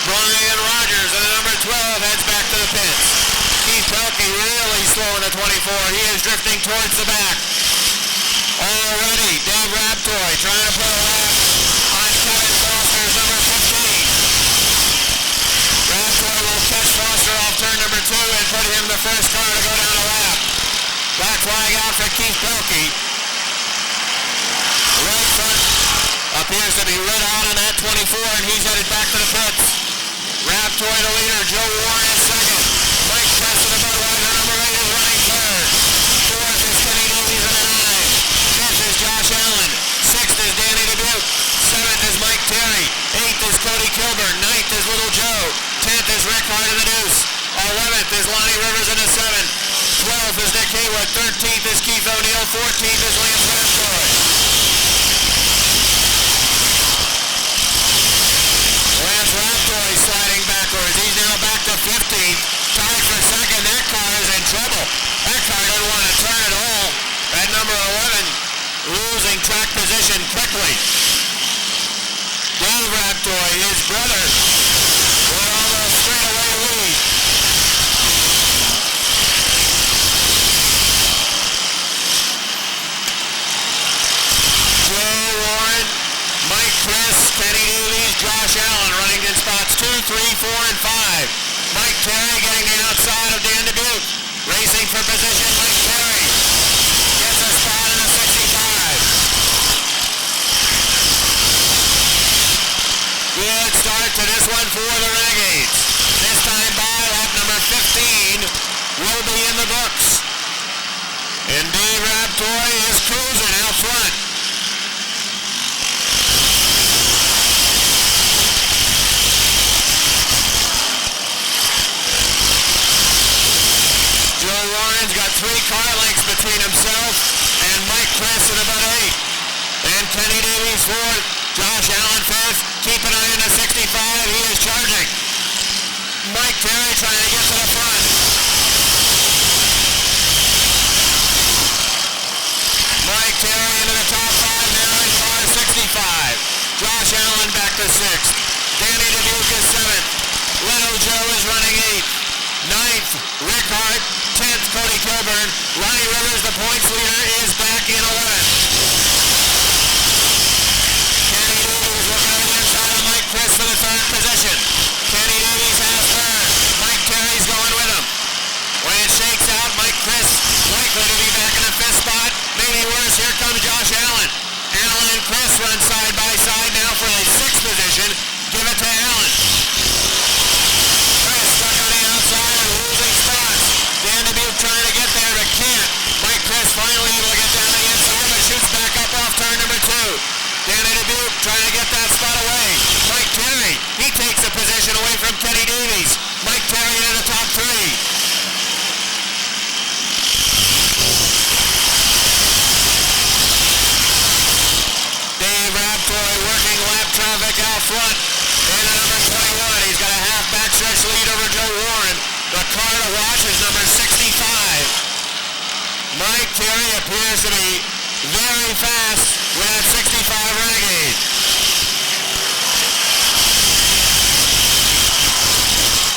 Brian Rogers in the number 12 heads back to the pits. Keith Pelkey really slow in the 24. He is drifting towards the back. Already, Dave Raptoy trying to put a lap on Kevin Foster's number 15. Raptoy will catch Foster off turn number 2 and put him the first car to go down the lap. Black flag out for Keith Pelkey. Right front appears to be lit out on that 24, and he's headed back to the pits. Raptoy the leader, Joe Warren is second. Mike Press of the Budweiser number 8 is running third. Fourth is Kenny Davies in the 9. Fifth is Josh Allen. Sixth is Danny Dubuque. Seventh is Mike Terry. Eighth is Cody Kilburn. Ninth is Little Joe. 10th is Rick Hart in the deuce. 11th is Lonnie Rivers in the 7. 12th is Nick Haywood. 13th is Keith O'Neill. 14th is Lance Raptoy. Lance Raptoy sliding backwards. He's now back to 15th. Tied for second. That car is in trouble. That car doesn't want to turn at all. At number 11, losing track position quickly. Dave Raptoy, his brother, will almost straightaway lead. Joe Warren, Mike Chris, Kenny Davies, Josh Allen running in spots 2, 3, 4, and 5. Mike Terry getting the outside of Dan Dubuque. Racing for position, Mike Terry gets a spot in the 65. Good start to this one for the Renegades. This time by lap number 15 will be in the books. And Dave Raptoy is cruising out front. Joe Warren's got 3 car lengths between himself and Mike Chris at about 8. And Kenny Davies 4th, Josh Allen 5th, keep an eye on the 65, he is charging. Mike Terry trying to get to the front. Mike Terry into the top 5 now in car 65. Josh Allen back to 6th. Danny Dubuque is 7th. Little Joe is running 8th. 9th, Rick Hart. 10th, Cody Kilburn. Lonnie Rivers, the points leader, is back in 11th. Kenny Davies looking on the inside of Mike Chris for the 3rd position. Kenny Davies has 3rd. Mike Terry's going with him. When it shakes out, Mike Chris likely to be back in the 5th spot. Maybe worse, here comes Josh Allen. Allen and Chris run side by side now for the 6th position. Give it to Allen. Chris stuck on the outside and losing spots. Dan Dubuque trying to get there, but can't. Mike Chris finally able to get down the inside, but shoots back up off turn number 2. Danny Dubuque trying to get that spot away. Mike Terry, he takes a position away from Kenny Davies. Mike Terry into the top 3. Dave Raptoy working lap traffic out front. And number 21, he's got a half backstretch lead over Joe Warren. The car to watch is number 65. Mike Terry appears to be very fast with that 65 Renegade.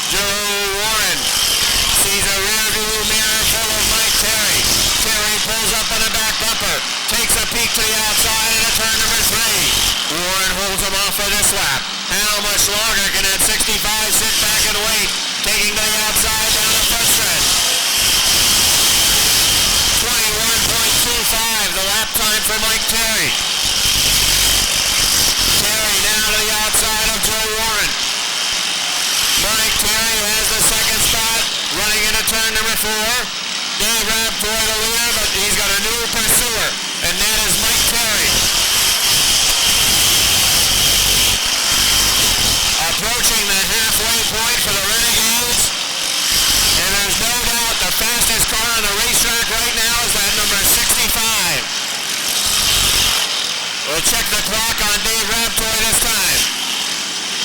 Joe Warren sees a rearview mirror full of Mike Terry. Terry pulls up on the back bumper, takes a peek to the outside into turn number 3. Warren holds him off for this lap. How much longer can that 65 sit back and wait? Taking to the outside down the front stretch. 21.25, the lap time for Mike Terry. Terry now to the outside of Joe Warren. Mike Terry has the 2nd spot, running into turn number 4. Dave Raptoy the leader, but he's got a new pursuer, and that is Mike Terry. Approaching the halfway point for the Renegades, and there's no doubt the fastest car on the racetrack right now is that number 65. clock on Dave Raptoy this time.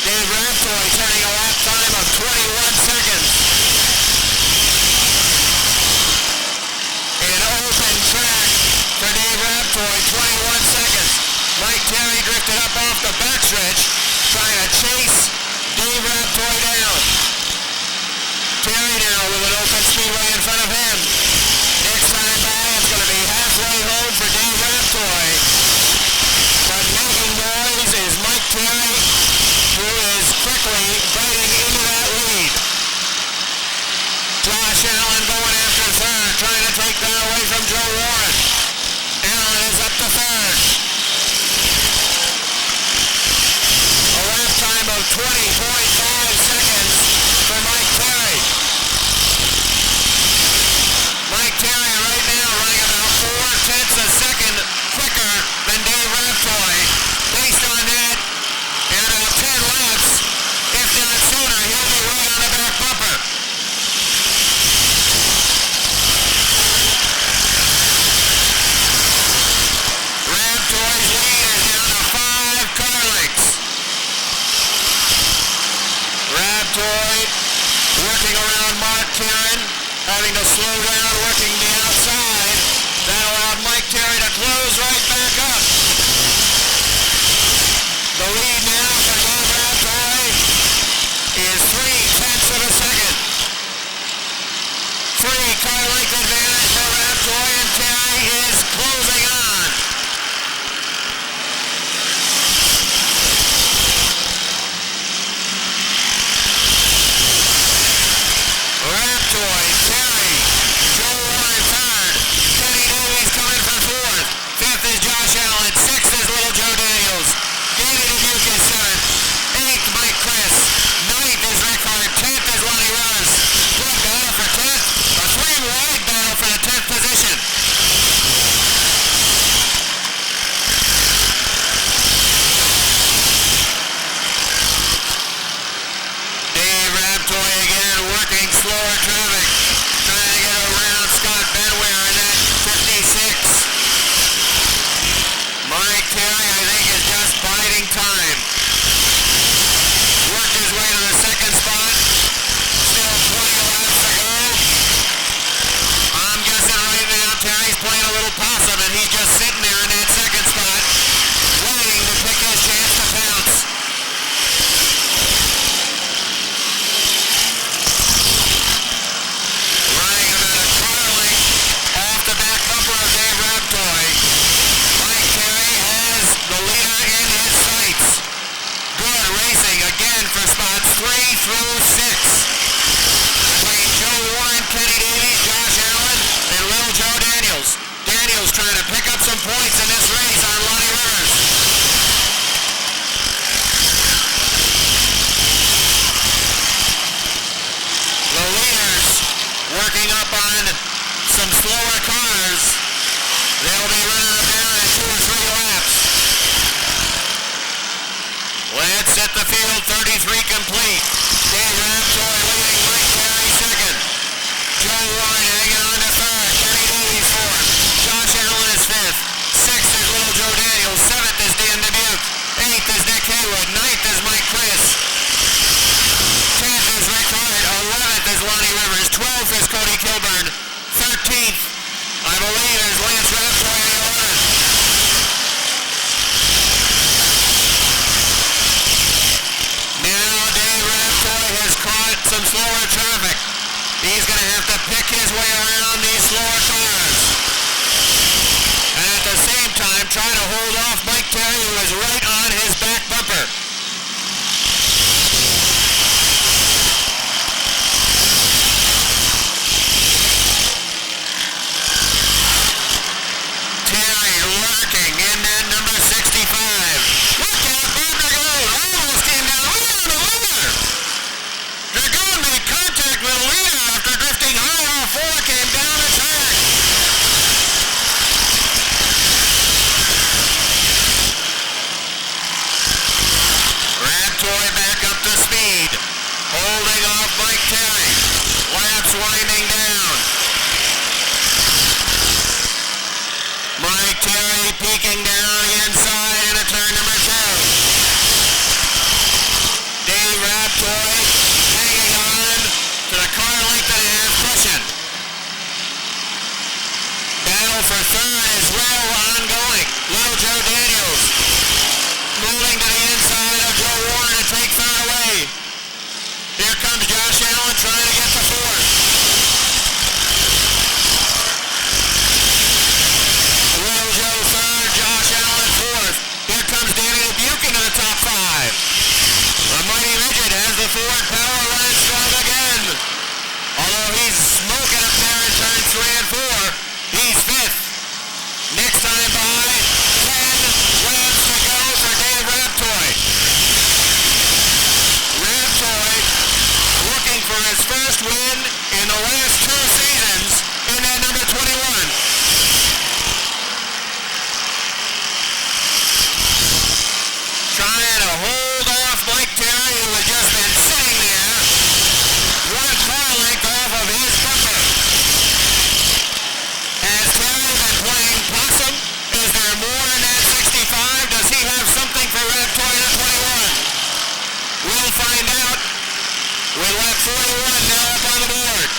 Dave Raptoy turning a lap time of 21 seconds. An open track for Dave Raptoy, 21 seconds. Mike Terry drifted up off the backstretch, trying to chase Dave Raptoy down. Terry now with an open speedway in front of him. Next time by, it's going to be halfway home for Dave Raptoy. But making noise is Mike Terry, who is quickly biting into that lead. Josh Allen going after third, trying to take that away from Joe Warren. Allen is up to third. A lap time of 20.5 seconds for Mike Terry. Mike Terry right now running about 4/10 a second quicker than Dave Raptoy. Based on that, in about 10 laps, if not sooner, he'll be right on the back bumper. Raptoy's lead is down to 5 car lengths. Raptoy working around Mark Kieran, having to slow down, working the outside. That allowed Mike Terry to close right back up. The lead now for Dave Raptoy is 3/10 of a second. 3 car length advantage for Raptoy, and Terry is closing on. Raptoy, Terry, Joe Warren third, Kenny Davies coming for fourth, fifth is Josh Allen, sixth is Little Joe Daniels, David Dubuque is seventh, eighth Mike Chris, ninth is Rick Hart, 10th is Lonnie Rose. Good battle for 10th, a 3-wide battle for the 10th position. Dave Raptoy again working slower traffic, trying to get around Scott Benware in that 56. Mike Terry, I think, is just biding time. Worked his way to the second spot. Still 20 laps to go. I'm guessing right now Terry's playing a little possum, and he's just sitting there in that second spot, waiting to pick his chance to pounce. Running about a car length off the back bumper of Dave Raptoy. Mike Terry has the leader in his sights. Good racing again for spots 3 through 6. Between Joe Warren, Kenny Davies, Josh Allen, and Little Joe Daniels. Daniels trying to pick up some points in this race on Lonnie Rivers. The leaders working up on some slower cars. They'll be running up down in 2 or 3 laps. Let's set the field, 33 complete. Dave Raptoy leading Mike Terry second. Joe Warren hanging on to third. Kenny Davies fourth. Josh Allen is fifth. Sixth is Little Joe Daniels. Seventh is Dan Dubuque. Eighth is Nick Haywood. Ninth is Mike Chris. 10th is Rick Hart. 11th is Lonnie Rivers. 12th is Cody Kilburn. 13th, I believe, is Lance Raptoy in the order. Now Dave Raptoy has caught some slower traffic. He's going to have to pick his way around these slower cars. And at the same time, try to hold off Mike Terry, who is right on his back bumper. Terry lurking in that number 65. Look out, Bob Dragoon almost came down right on the leader. Dragoon made contact with the leader after drifting high off 4, came down the track. the last 2 seasons in that number 21. Trying to hold off Mike Terry, who had just been sitting there 1 car length off of his bumper. Has Terry been playing possum? Is there more in that 65? Does he have something for Raptor in 21? We'll find out with lap 41 now up on the board.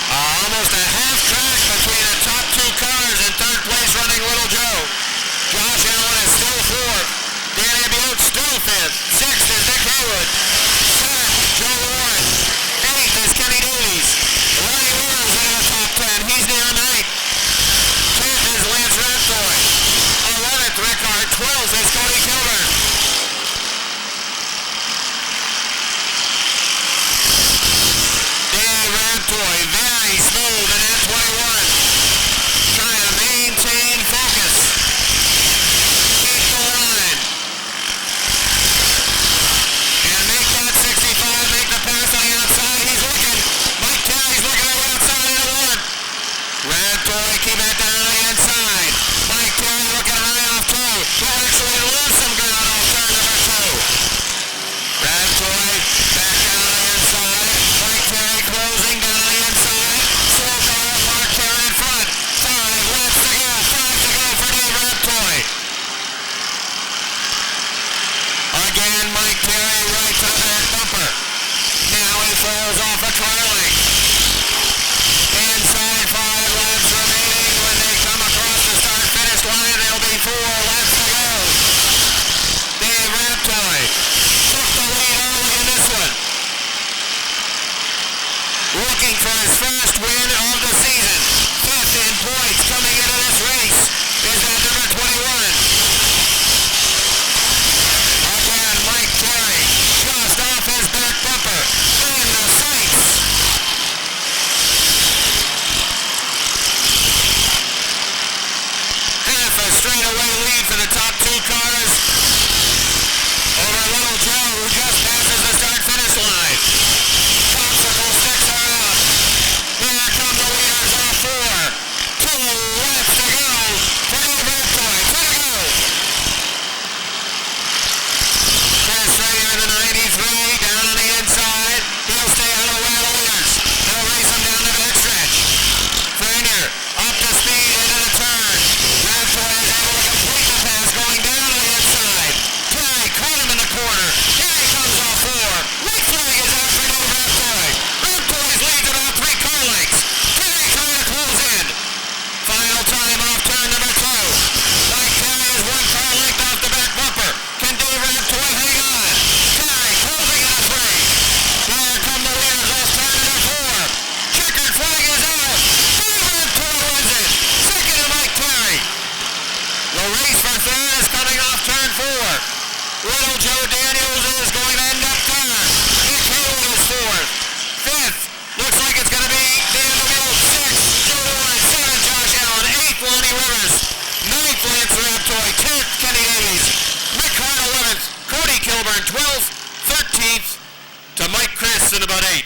Almost a half track between the top 2 cars in 3rd place running Little Joe. Josh Allen is still 4th. Danny Butte still 5th. 6th is Nick Haywood. 7th, Joe Warren. 8th is Kenny Davies. Ronnie Williams into the top 10. He's now 9th. 10th is Lance Raptoy. 11th, Rick Hart. 12th is Cody Kilburn. Dave Raptoy, very smooth in that 21. Trying to maintain focus. Keep the line. And make that 65, make the pass on the outside. He's looking. Mike Terry's looking on the outside of the 1. Raptoy keep it down on the inside. Mike Terry looking high off 2. He'll actually lose some ground off turn number 2. Raptoy back down on the inside. Mike Terry closing down on the inside. Slow car up, Mark Terry in front. 5 laps to go. 5 to go for Dave Raptoy. Again, Mike Terry right to that bumper. Now he falls off a car length. Inside 5 laps remaining. When they come across the start-finish line, there'll be 4 laps to go. Dave Raptoy took the lead early in this one. Looking for his first win of the season. 5th in points coming into this race is that number 21. Again, Mike Terry just off his back bumper. In the sights. Half a straightaway lead for the top 2 cars over Little Joe, who just passes the start-finish line. Popsicle sticks are out. Here come the leaders off 4. 2 laps to go for Dave Raptoy. 2 to go. Chris Rager in the 93, down on the inside. He'll stay out of the way of the leaders. They'll race him down the backstretch. Frainer up to speed into the turn. Raptoy is able to complete the pass going down on the inside. Terry caught him in the corner. Here he comes off 4. White flag is out for Dave Raptoy. Raptoy's leads about 3 car lengths. Terry trying to close in. Final time off turn number 2. Mike Terry is 1 car length off the back bumper. Can Dave Raptoy hang on? Terry closing in a 3. Here come the leaders off turn number 4. Checkered flag is out. Dave Raptoy wins it. 2nd to Mike Terry. The race for 3rd is coming off turn 4. Little Joe Daniels is going to end up 3rd. Nick Haywood is 4th. 5th, looks like it's going to be Dan DeMille. 6th, Joe Warren. 7th, Josh Allen. 8th, Lonnie Rivers. 9th, Lance Raptoy. 10th, Kenny Davies. Rick Hart, 11th. Cody Kilburn, 12th. 13th to Mike Chris in about 8.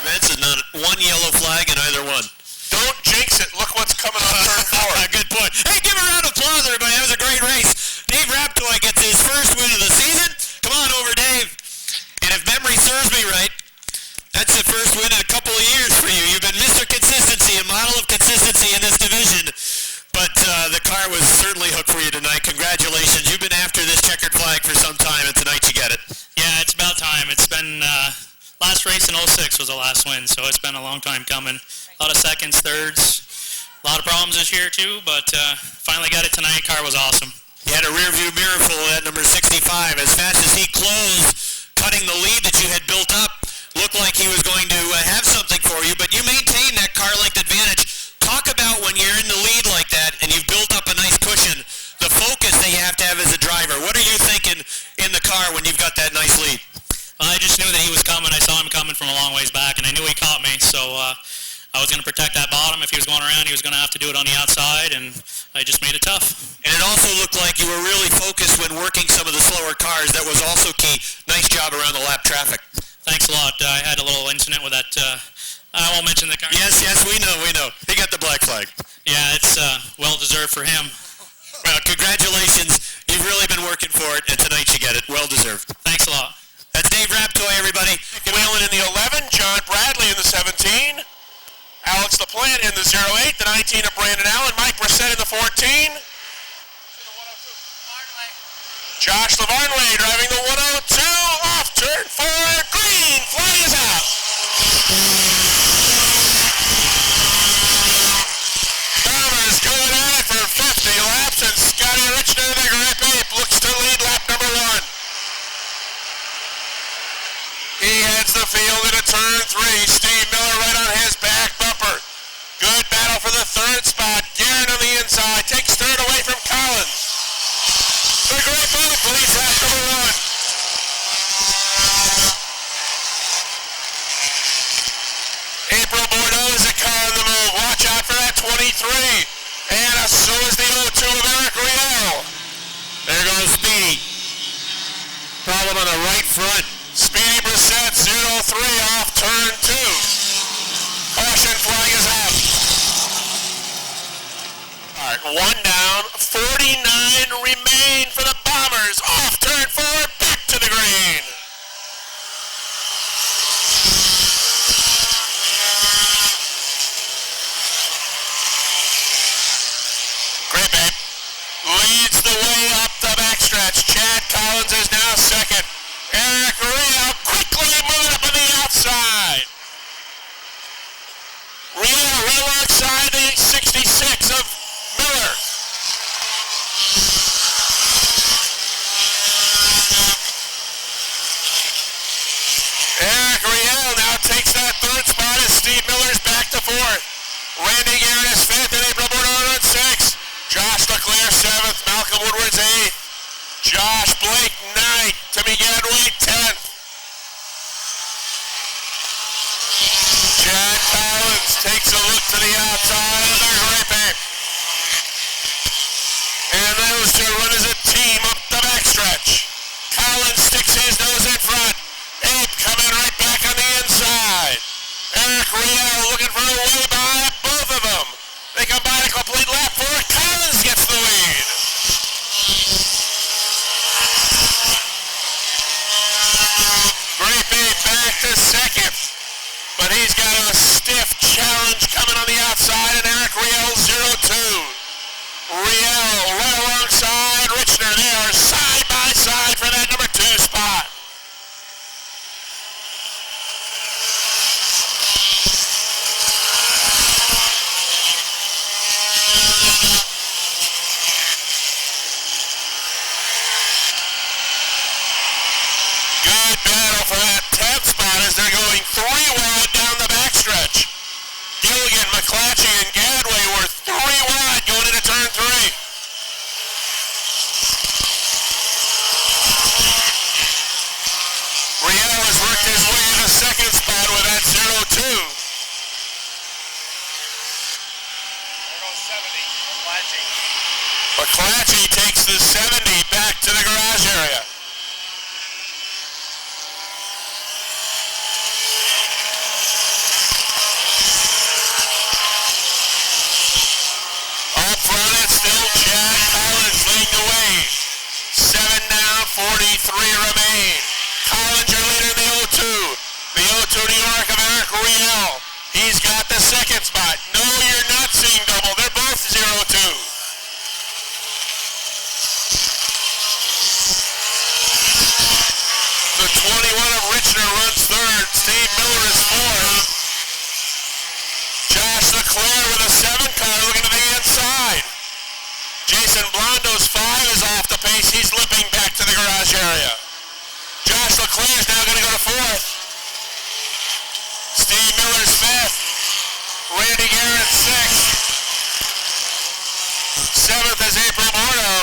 Events and not 1 yellow flag in either one. Don't jinx it. Look what's coming on turn 4. Good point. Hey, give a round of applause, everybody. That was a great race. Dave Raptoy gets his first win of the season. Come on over, Dave. And if memory serves me right, that's the first win in a couple of years for you. You've been Mr. Consistency, a model of consistency in this division. But the car was certainly hooked for you tonight. Congratulations. You've been after this checkered flag for some time, and tonight you get it. Yeah, it's about time. It's been last race race in 06 was the last win, so it's been a long time coming. A lot of seconds, thirds, a lot of problems this year too, but finally got it tonight. Car was awesome. He had a rear view mirror full of that number 65. As fast as he closed, cutting the lead that you had built up, looked like he was going to have something for you, but you maintained that car length advantage. Talk about when you're in the lead like that and you've built up a nice cushion, the focus that you have to have as a driver. What are you thinking in the car when you've got that nice lead? I just knew that he was coming. I saw him coming from a long ways back, and I knew he caught me, so I was going to protect that bottom. If he was going around, he was going to have to do it on the outside, and I just made it tough. And it also looked like you were really focused when working some of the slower cars. That was also key. Nice job around the lap traffic. Thanks a lot. I had a little incident with that. I won't mention the car. Yes, we know. He got the black flag. Yeah, it's well-deserved for him. Well, congratulations. You've really been working for it, and tonight you get it. Well-deserved. Thanks a lot. That's Dave Raptoy, everybody. Whelan in the 11, John Bradley in the 17, Alex LaPlante in the 08, the 19 of Brandon Allen, Mike Brissett in the 14, Josh Lavarnway driving the 102, off turn 4, green, flag is out. Bombers going at it for 50 laps, and Scotty Richner, the Grip Ape, looks to lead lap number 1. He heads the field into turn 3. Steve Miller right on his back bumper. Good battle for the third spot. Guerin on the inside takes third away from Collins. The Great Ape leads lap number 1. April Bordeaux is a car on the move. Watch out for that 23. And so is the 02 of Eric Riel. There goes Speedy. Problem on the right front. Speedy Brissett, 03 off turn 2. Caution flag is out. All right, 1 down, 49 remain for the Bombers. Off turn 4, back to the green. Great Ape leads the way up the backstretch. Chad Collins is now second. Eric Riel quickly moving up on the outside. Riel right alongside the 66 of Miller. Eric Riel now takes that third spot as Steve Miller's back to fourth. Randy Guerin is fifth and April Bordeaux on sixth. Josh Leclerc seventh, Malcolm Woodward's eighth. Josh Blake, 9th. Timmy Gadway, 10th. Chad Collins takes a look to the outside of the Grape Ape. And those two run as a team up the backstretch. Collins sticks his nose in front. Ape coming right back on the inside. Eric Riel looking for a way by both of them. They combine a complete lap for it. Collins gets the lead. Grape Ape back to second, but he's got a stiff challenge coming on the outside, and Eric Riel 02. Riel right alongside Richner. They are side by side for that number 2 spot. Good battle for that 10th spot as they're going 3 wide down the backstretch. Gilligan, McClatchy, and Gadway were 3 wide going into turn 3. Riel has worked his way in the second spot with that 02. There goes 70, McClatchy. McClatchy takes the 70 back to the garage area. Still Chad Collins leading the way. 7 down, 43 remain. Collins your leader in the 02. The 02 New York of Eric Riel. He's got the second spot. No, you're not seeing double. They're both 02. The 21 of Richner runs third. Steve Miller Leclerc's now going to go to fourth. Steve Miller's fifth. Randy Garrett sixth. Seventh is April Morto.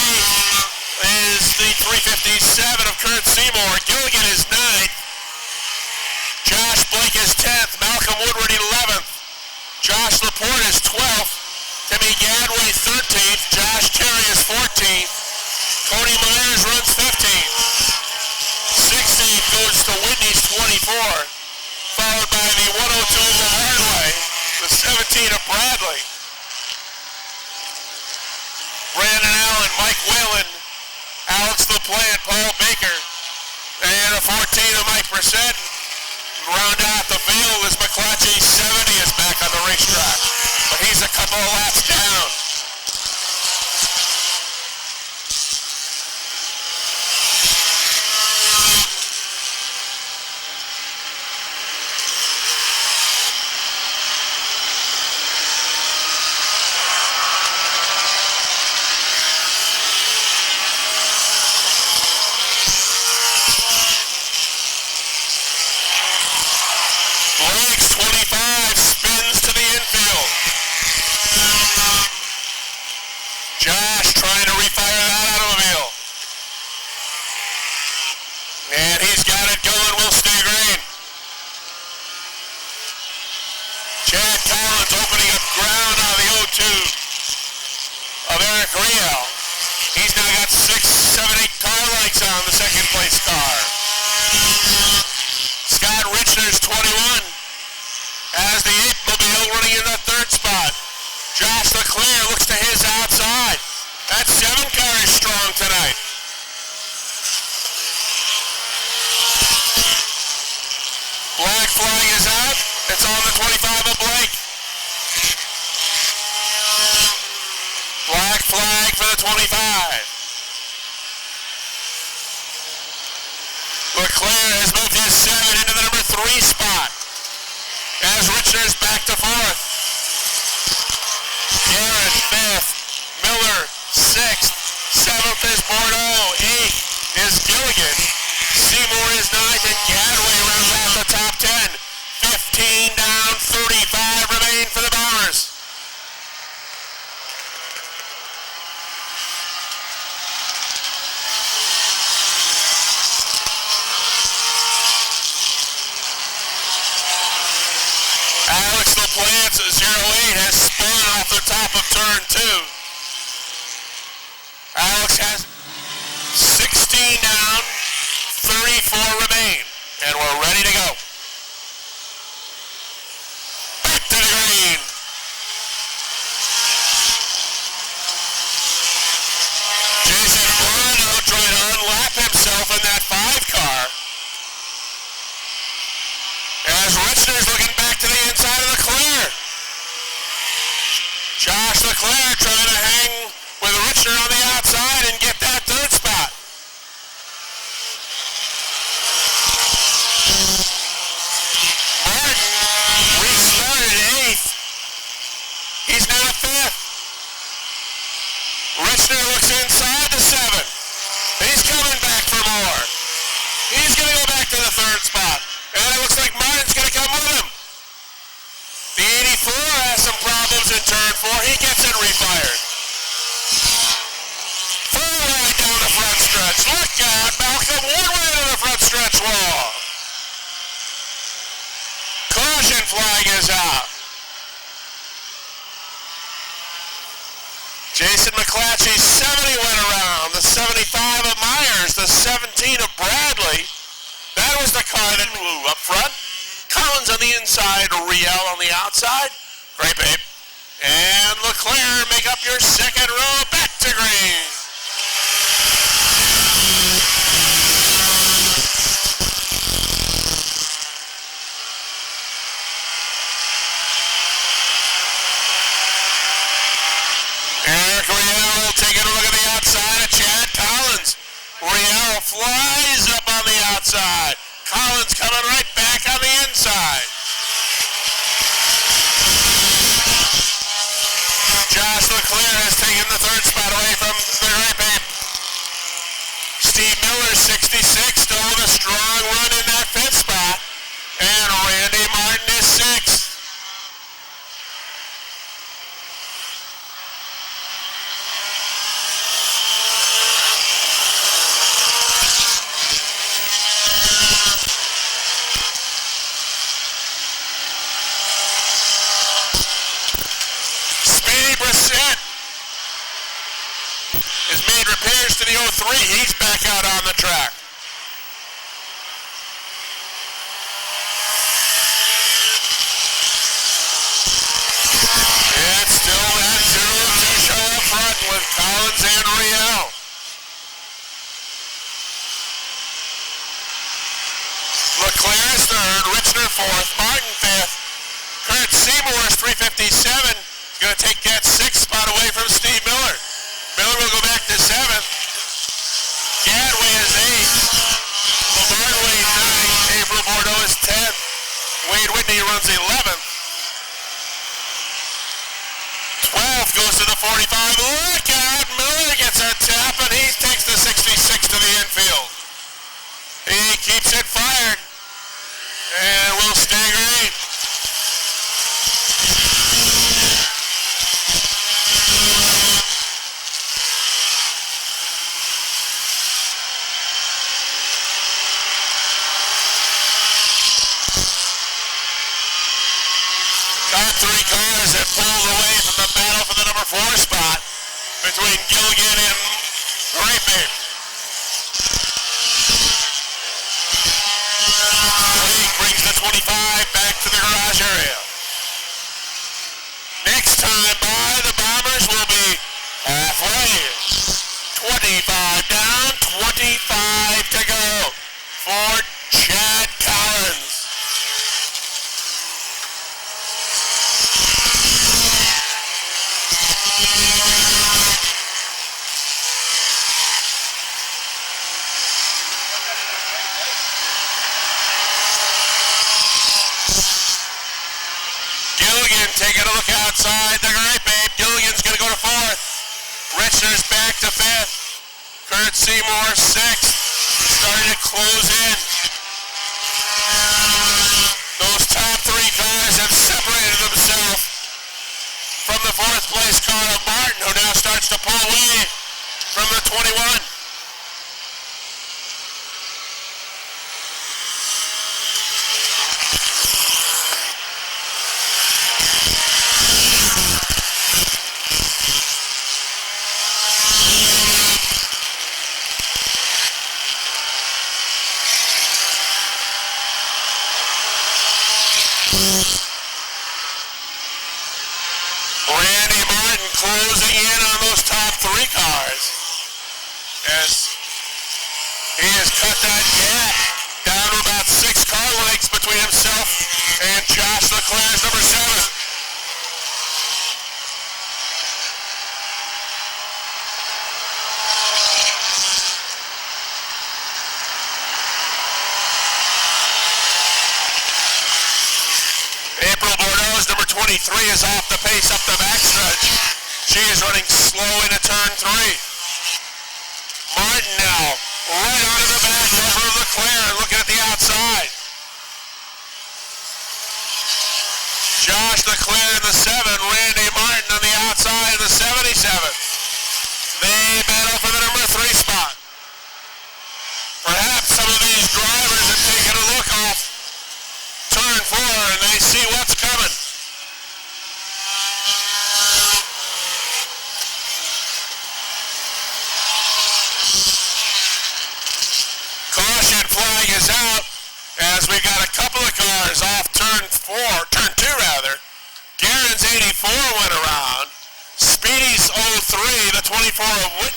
Eighth is the 357 of Kurt Seymour. Gilligan is ninth. Josh Blake is 10th. Malcolm Woodward 11th. Josh Laporte is 12th. Timmy Gadway 13th. Josh Terry is 14th. Cody Myers runs 15th. 16th goes to Whitney's 24. Followed by the 102 of Lavardway. The 17 of Bradley. Brandon Allen, Mike Whalen, Alex LaPlante, Paul Baker, and a 14 of Mike Brissett. Round out the field as McClatchy 70 is back on the racetrack, but he's a couple of laps down. Blake's 25 spins to the infield. Josh trying to refire that automobile. And he's got it going, will stay green. Chad Collins opening up ground on the 0-2 of Eric Riel. He's now got 6, 7, 8 car lights on the second place car. Scott Richner's 21 has the 8th mobile running in the third spot. Josh Leclerc looks to his outside. That 7 car is strong tonight. Black flag is out. It's on the 25 of Blake. Black flag for the 25. Leclerc has moved his 7 into the number 3 spot. As Richner's back to 4th. Garrett 5th. Miller 6th. 7th is Bordeaux. 8th is Gilligan. Seymour is 9th, and Gadway rounds out the top 10. 15 down, 35 remain for the Bombers. Alex LaPlante 08 has spun off the top of turn 2. Alex has 16 down, 34 remain, and we're ready to go. Back to the green. Jason Bruno trying to unlap himself in that 5 car. As Richner's looking back to the inside of Leclerc. Josh Leclerc trying to hang with Richner on the outside and get that third spot. Martin restarted 8th. He's now 5th. Richner looks inside the 7. He's coming back for more. He's going to go back to the third spot. And it looks like Martin's going to come with him. The 84 has some problems in turn 4. He gets it refired. Full wide down the front stretch. Look out. Malcolm Woodward on the front stretch wall. Caution flag is out. Jason McClatchy, 70 went around. The 75 of Myers. The 17 of Bradley. That was the car that blew up front. Collins on the inside, Riel on the outside. Great, babe. And Leclerc, make up your second row, back to green. Eric Riel taking a look at the outside of Chad Collins. Riel flies up on the outside. Collins coming right back on the inside. Josh Leclerc has taken the third spot away from the Great Babe. Steve Miller, 66, still with a strong run in that fifth spot. And Randy Martin is sixth. Sept has made repairs to the 03. He's back out on the track. It's still that 0-2 show up front with Collins and Riel. Leclerc is third, Richner fourth, Martin fifth, Kurt Seymour is 357. Going to take that sixth spot away from Steve Miller. Miller will go back to seventh. Gadway is eighth. Lombardo is ninth. April Bordeaux is 10th. Wade Whitney runs 11th. 12 goes to the 45. Look out! Miller gets a tap and he takes the 66 to the infield. He keeps it fired and will stagger eight. Top three cars have pulled away from the battle for the number 4 spot between Gilligan and Grapeape. League brings the 25 back to the garage area. Next time by, the Bombers will be halfway. 25 down, 25 to go for Chad Collins. Gilligan taking a look outside the Grapeape. Gilligan's going to go to 4th. Richner's back to 5th. Kurt Seymour 6th. Starting to close in. Those top 3 cars have separated themselves from the 4th place car of Martin, who now starts to pull away from the 21. Randy Martin closing in on those top 3 cars as he has cut that gap down to about 6 car lengths between himself and Josh Leclerc's number 7. April Bordeaux's number 23 is off the pace up the backstretch. She is running slow into turn 3. Martin now right onto the back over Leclerc, looking at the outside. Josh Leclerc in the 7, Randy Martin on the outside in the 77. They battle for the number 3 spot. Perhaps some of these drivers have taken a look off turn 4 and they see what's coming. Caution flag is out as we got a couple of cars off turn 2 rather. Garen's 84 went around. Speedy's 03, the 24 of Whit.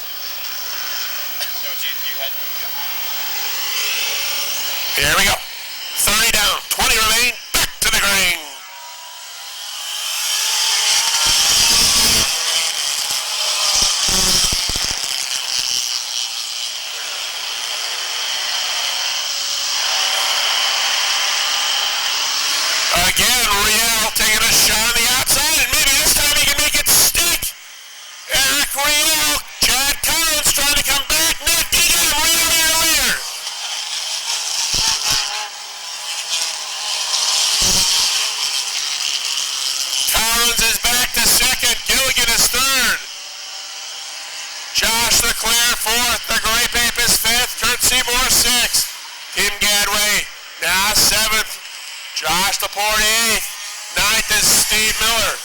Here we go. 30 down, 20 remain, back to the green. Again, Riel taking a shot on the outside, and maybe this time he can make it stick. Eric Riel, Chad Collins trying to come back, not get him, Riel in the leader. fourth. The Grape Ape is fifth. Kurt Seymour sixth. Tim Gadway now seventh. Josh Laporte eighth. Ninth is Steve Miller.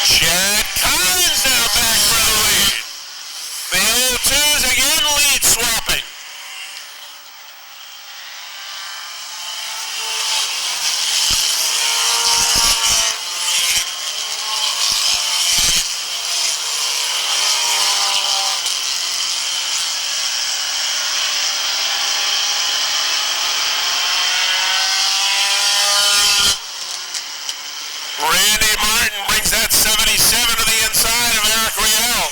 Chad Collins now back for the lead. The old twos again lead swapping. Randy Martin brings that 77 to the inside of Eric Riel.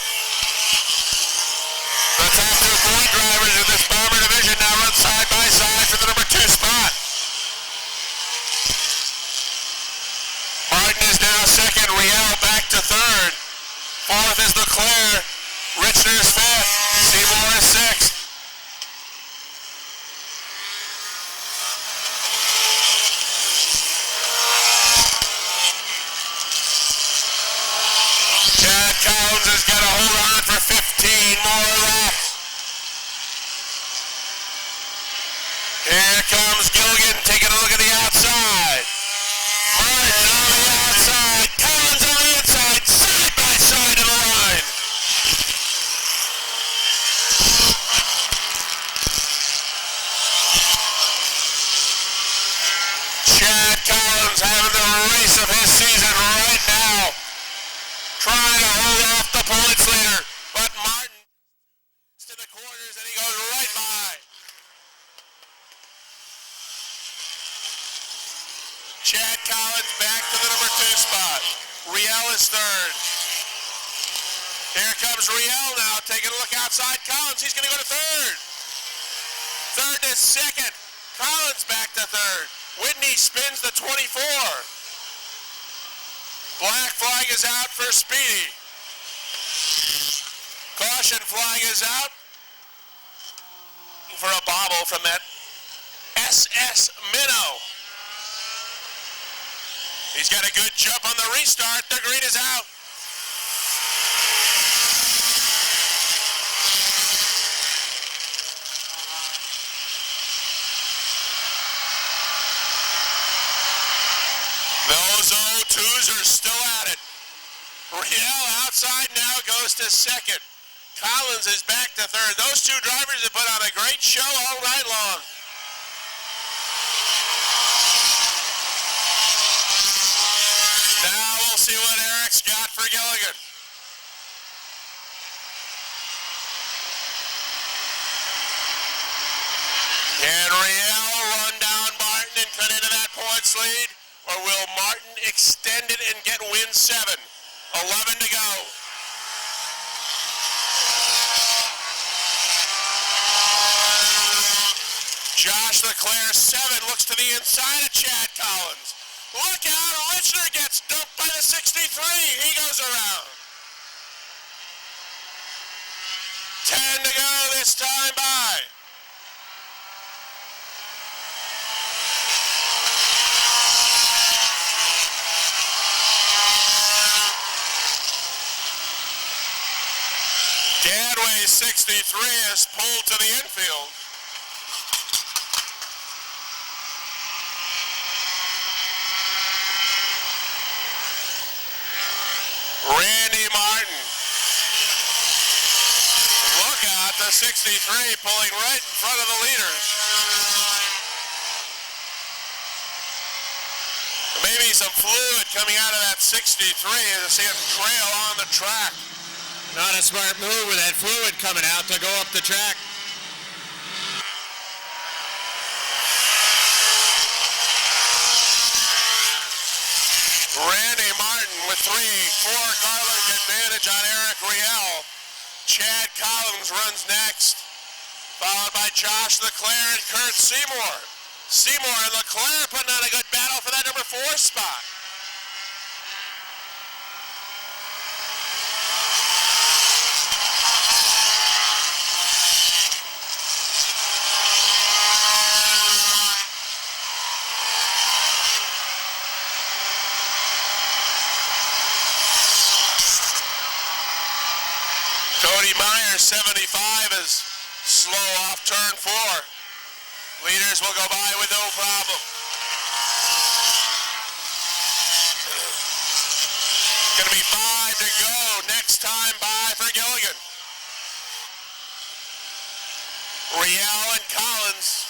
The top 2 point drivers in this Bomber division now run side by side for the number 2 spot. Martin is now second, Riel back to third. Fourth is Leclerc, Richner is fifth, Seymour is sixth. Chad Collins has got to hold on for 15 more laps. Here comes Gilligan taking a look at the outside. Martin on the outside, Collins on the inside, side by side to the line. Chad Collins having the race of his season right now. Trying to hold off the points leader, but Martin to the quarters and he goes right by. Chad Collins back to the number 2 spot. Riel is third. Here comes Riel now, taking a look outside Collins. He's going to go to third. Third is second. Collins back to third. Whitney spins the 24. Black flag is out for Speedy. Caution flag is out for a bobble from that SS Minnow. He's got a good jump on the restart. The green is out. Those 0-2s are still at it. Riel outside now goes to second. Collins is back to third. Those 2 drivers have put on a great show all night long. Now we'll see what Eric's got for Gilligan. Can Riel run down Martin and cut into that points lead? Or will Martin extend it and get win 7? 11 to go. Josh Leclerc 7 looks to the inside of Chad Collins. Look out, Richner gets dumped by the 63. He goes around. 10 to go this time by. Gadway 63 is pulled to the infield. Randy Martin. Look out, the 63 pulling right in front of the leaders. Maybe some fluid coming out of that 63 to see him trail on the track. Not a smart move with that fluid coming out to go up the track. Randy Martin with 3-4 car length advantage on Eric Riel. Chad Collins runs next, followed by Josh Leclerc and Kurt Seymour. Seymour and Leclerc putting on a good battle for that number 4 spot. Cody Myers, 75, is slow off turn 4. Leaders will go by with no problem. Going to be 5 to go. Next time by for Gilligan. Riel and Collins,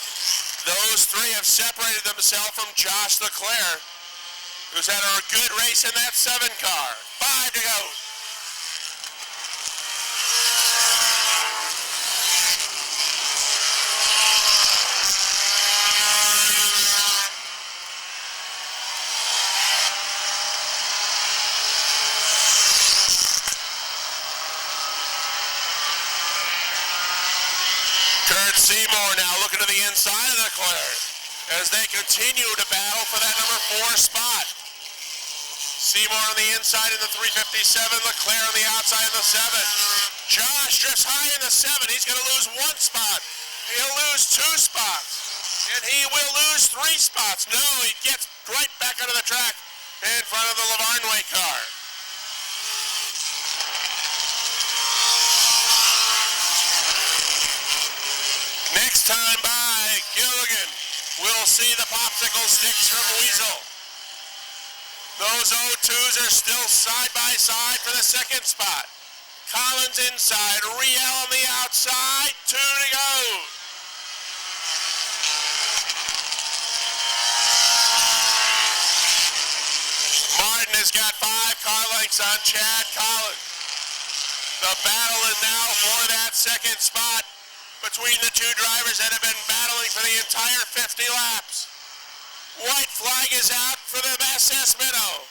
those three have separated themselves from Josh Leclerc, who's had a good race in that 7 car. 5 to go. Kurt Seymour now looking to the inside of Leclerc as they continue to battle for that number 4 spot. Seymour on the inside in the 357, Leclerc on the outside of the 7. Josh drifts high in the 7. He's going to lose 1 spot. He'll lose 2 spots. And he will lose 3 spots. No, he gets right back onto the track in front of the Lavarnway car. Next time by Gilligan, we'll see the popsicle sticks from Weasel. Those O2s are still side by side for the 2nd spot. Collins inside, Riel on the outside, 2 to go. Martin has got 5 car lengths on Chad Collins. The battle is now for that 2nd spot between the 2 drivers that have been battling for the entire 50 laps. White flag is out for the SS Minnow.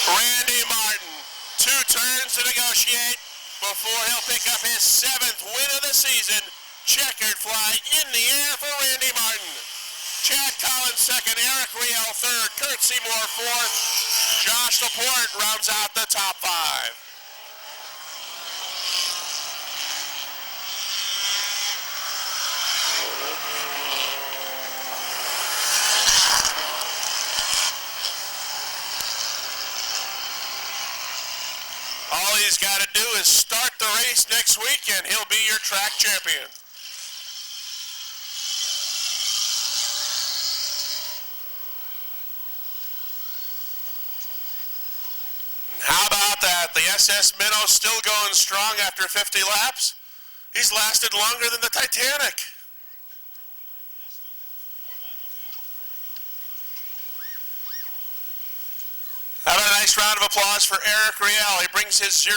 Randy Martin, 2 turns to negotiate before he'll pick up his 7th win of the season. Checkered flag in the air for Randy Martin. Chad Collins 2nd, Eric Riel 3rd, Kurt Seymour 4th, Josh Laporte rounds out the top 5. All he's got to do is start the race next week and he'll be your track champion. How about that? The SS Minnow still going strong after 50 laps. He's lasted longer than the Titanic. How about a nice round of applause for Eric Riel. He brings his 0-2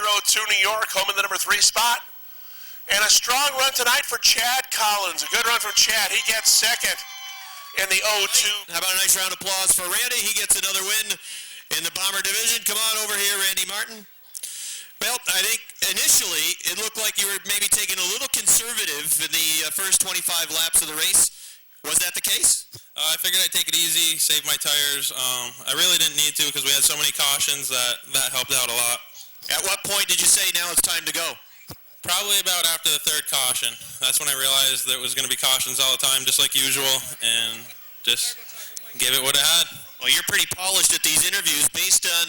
New York home in the number 3 spot. And a strong run tonight for Chad Collins. A good run from Chad. He gets 2nd in the 0-2. How about a nice round of applause for Randy? He gets another win in the Bomber Division. Come on over here, Randy Martin. Well, I think initially it looked like you were maybe taking a little conservative in the first 25 laps of the race. Was that the case? I figured I'd take it easy, save my tires. I really didn't need to because we had so many cautions that helped out a lot. At what point did you say now it's time to go? Probably about after the 3rd caution. That's when I realized there was going to be cautions all the time, just like usual, and just give it what it had. Well, you're pretty polished at these interviews. Based on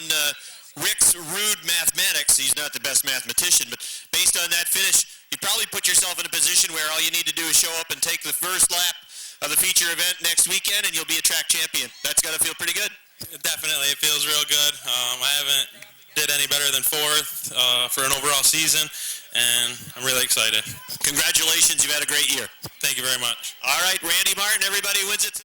Rick's rude mathematics, he's not the best mathematician, but based on that finish, you probably put yourself in a position where all you need to do is show up and take the first lap of the feature event next weekend, and you'll be a track champion. That's got to feel pretty good. Definitely, it feels real good. I haven't did any better than 4th for an overall season, and I'm really excited. Congratulations, you've had a great year. Thank you very much. All right, Randy Martin, everybody wins it.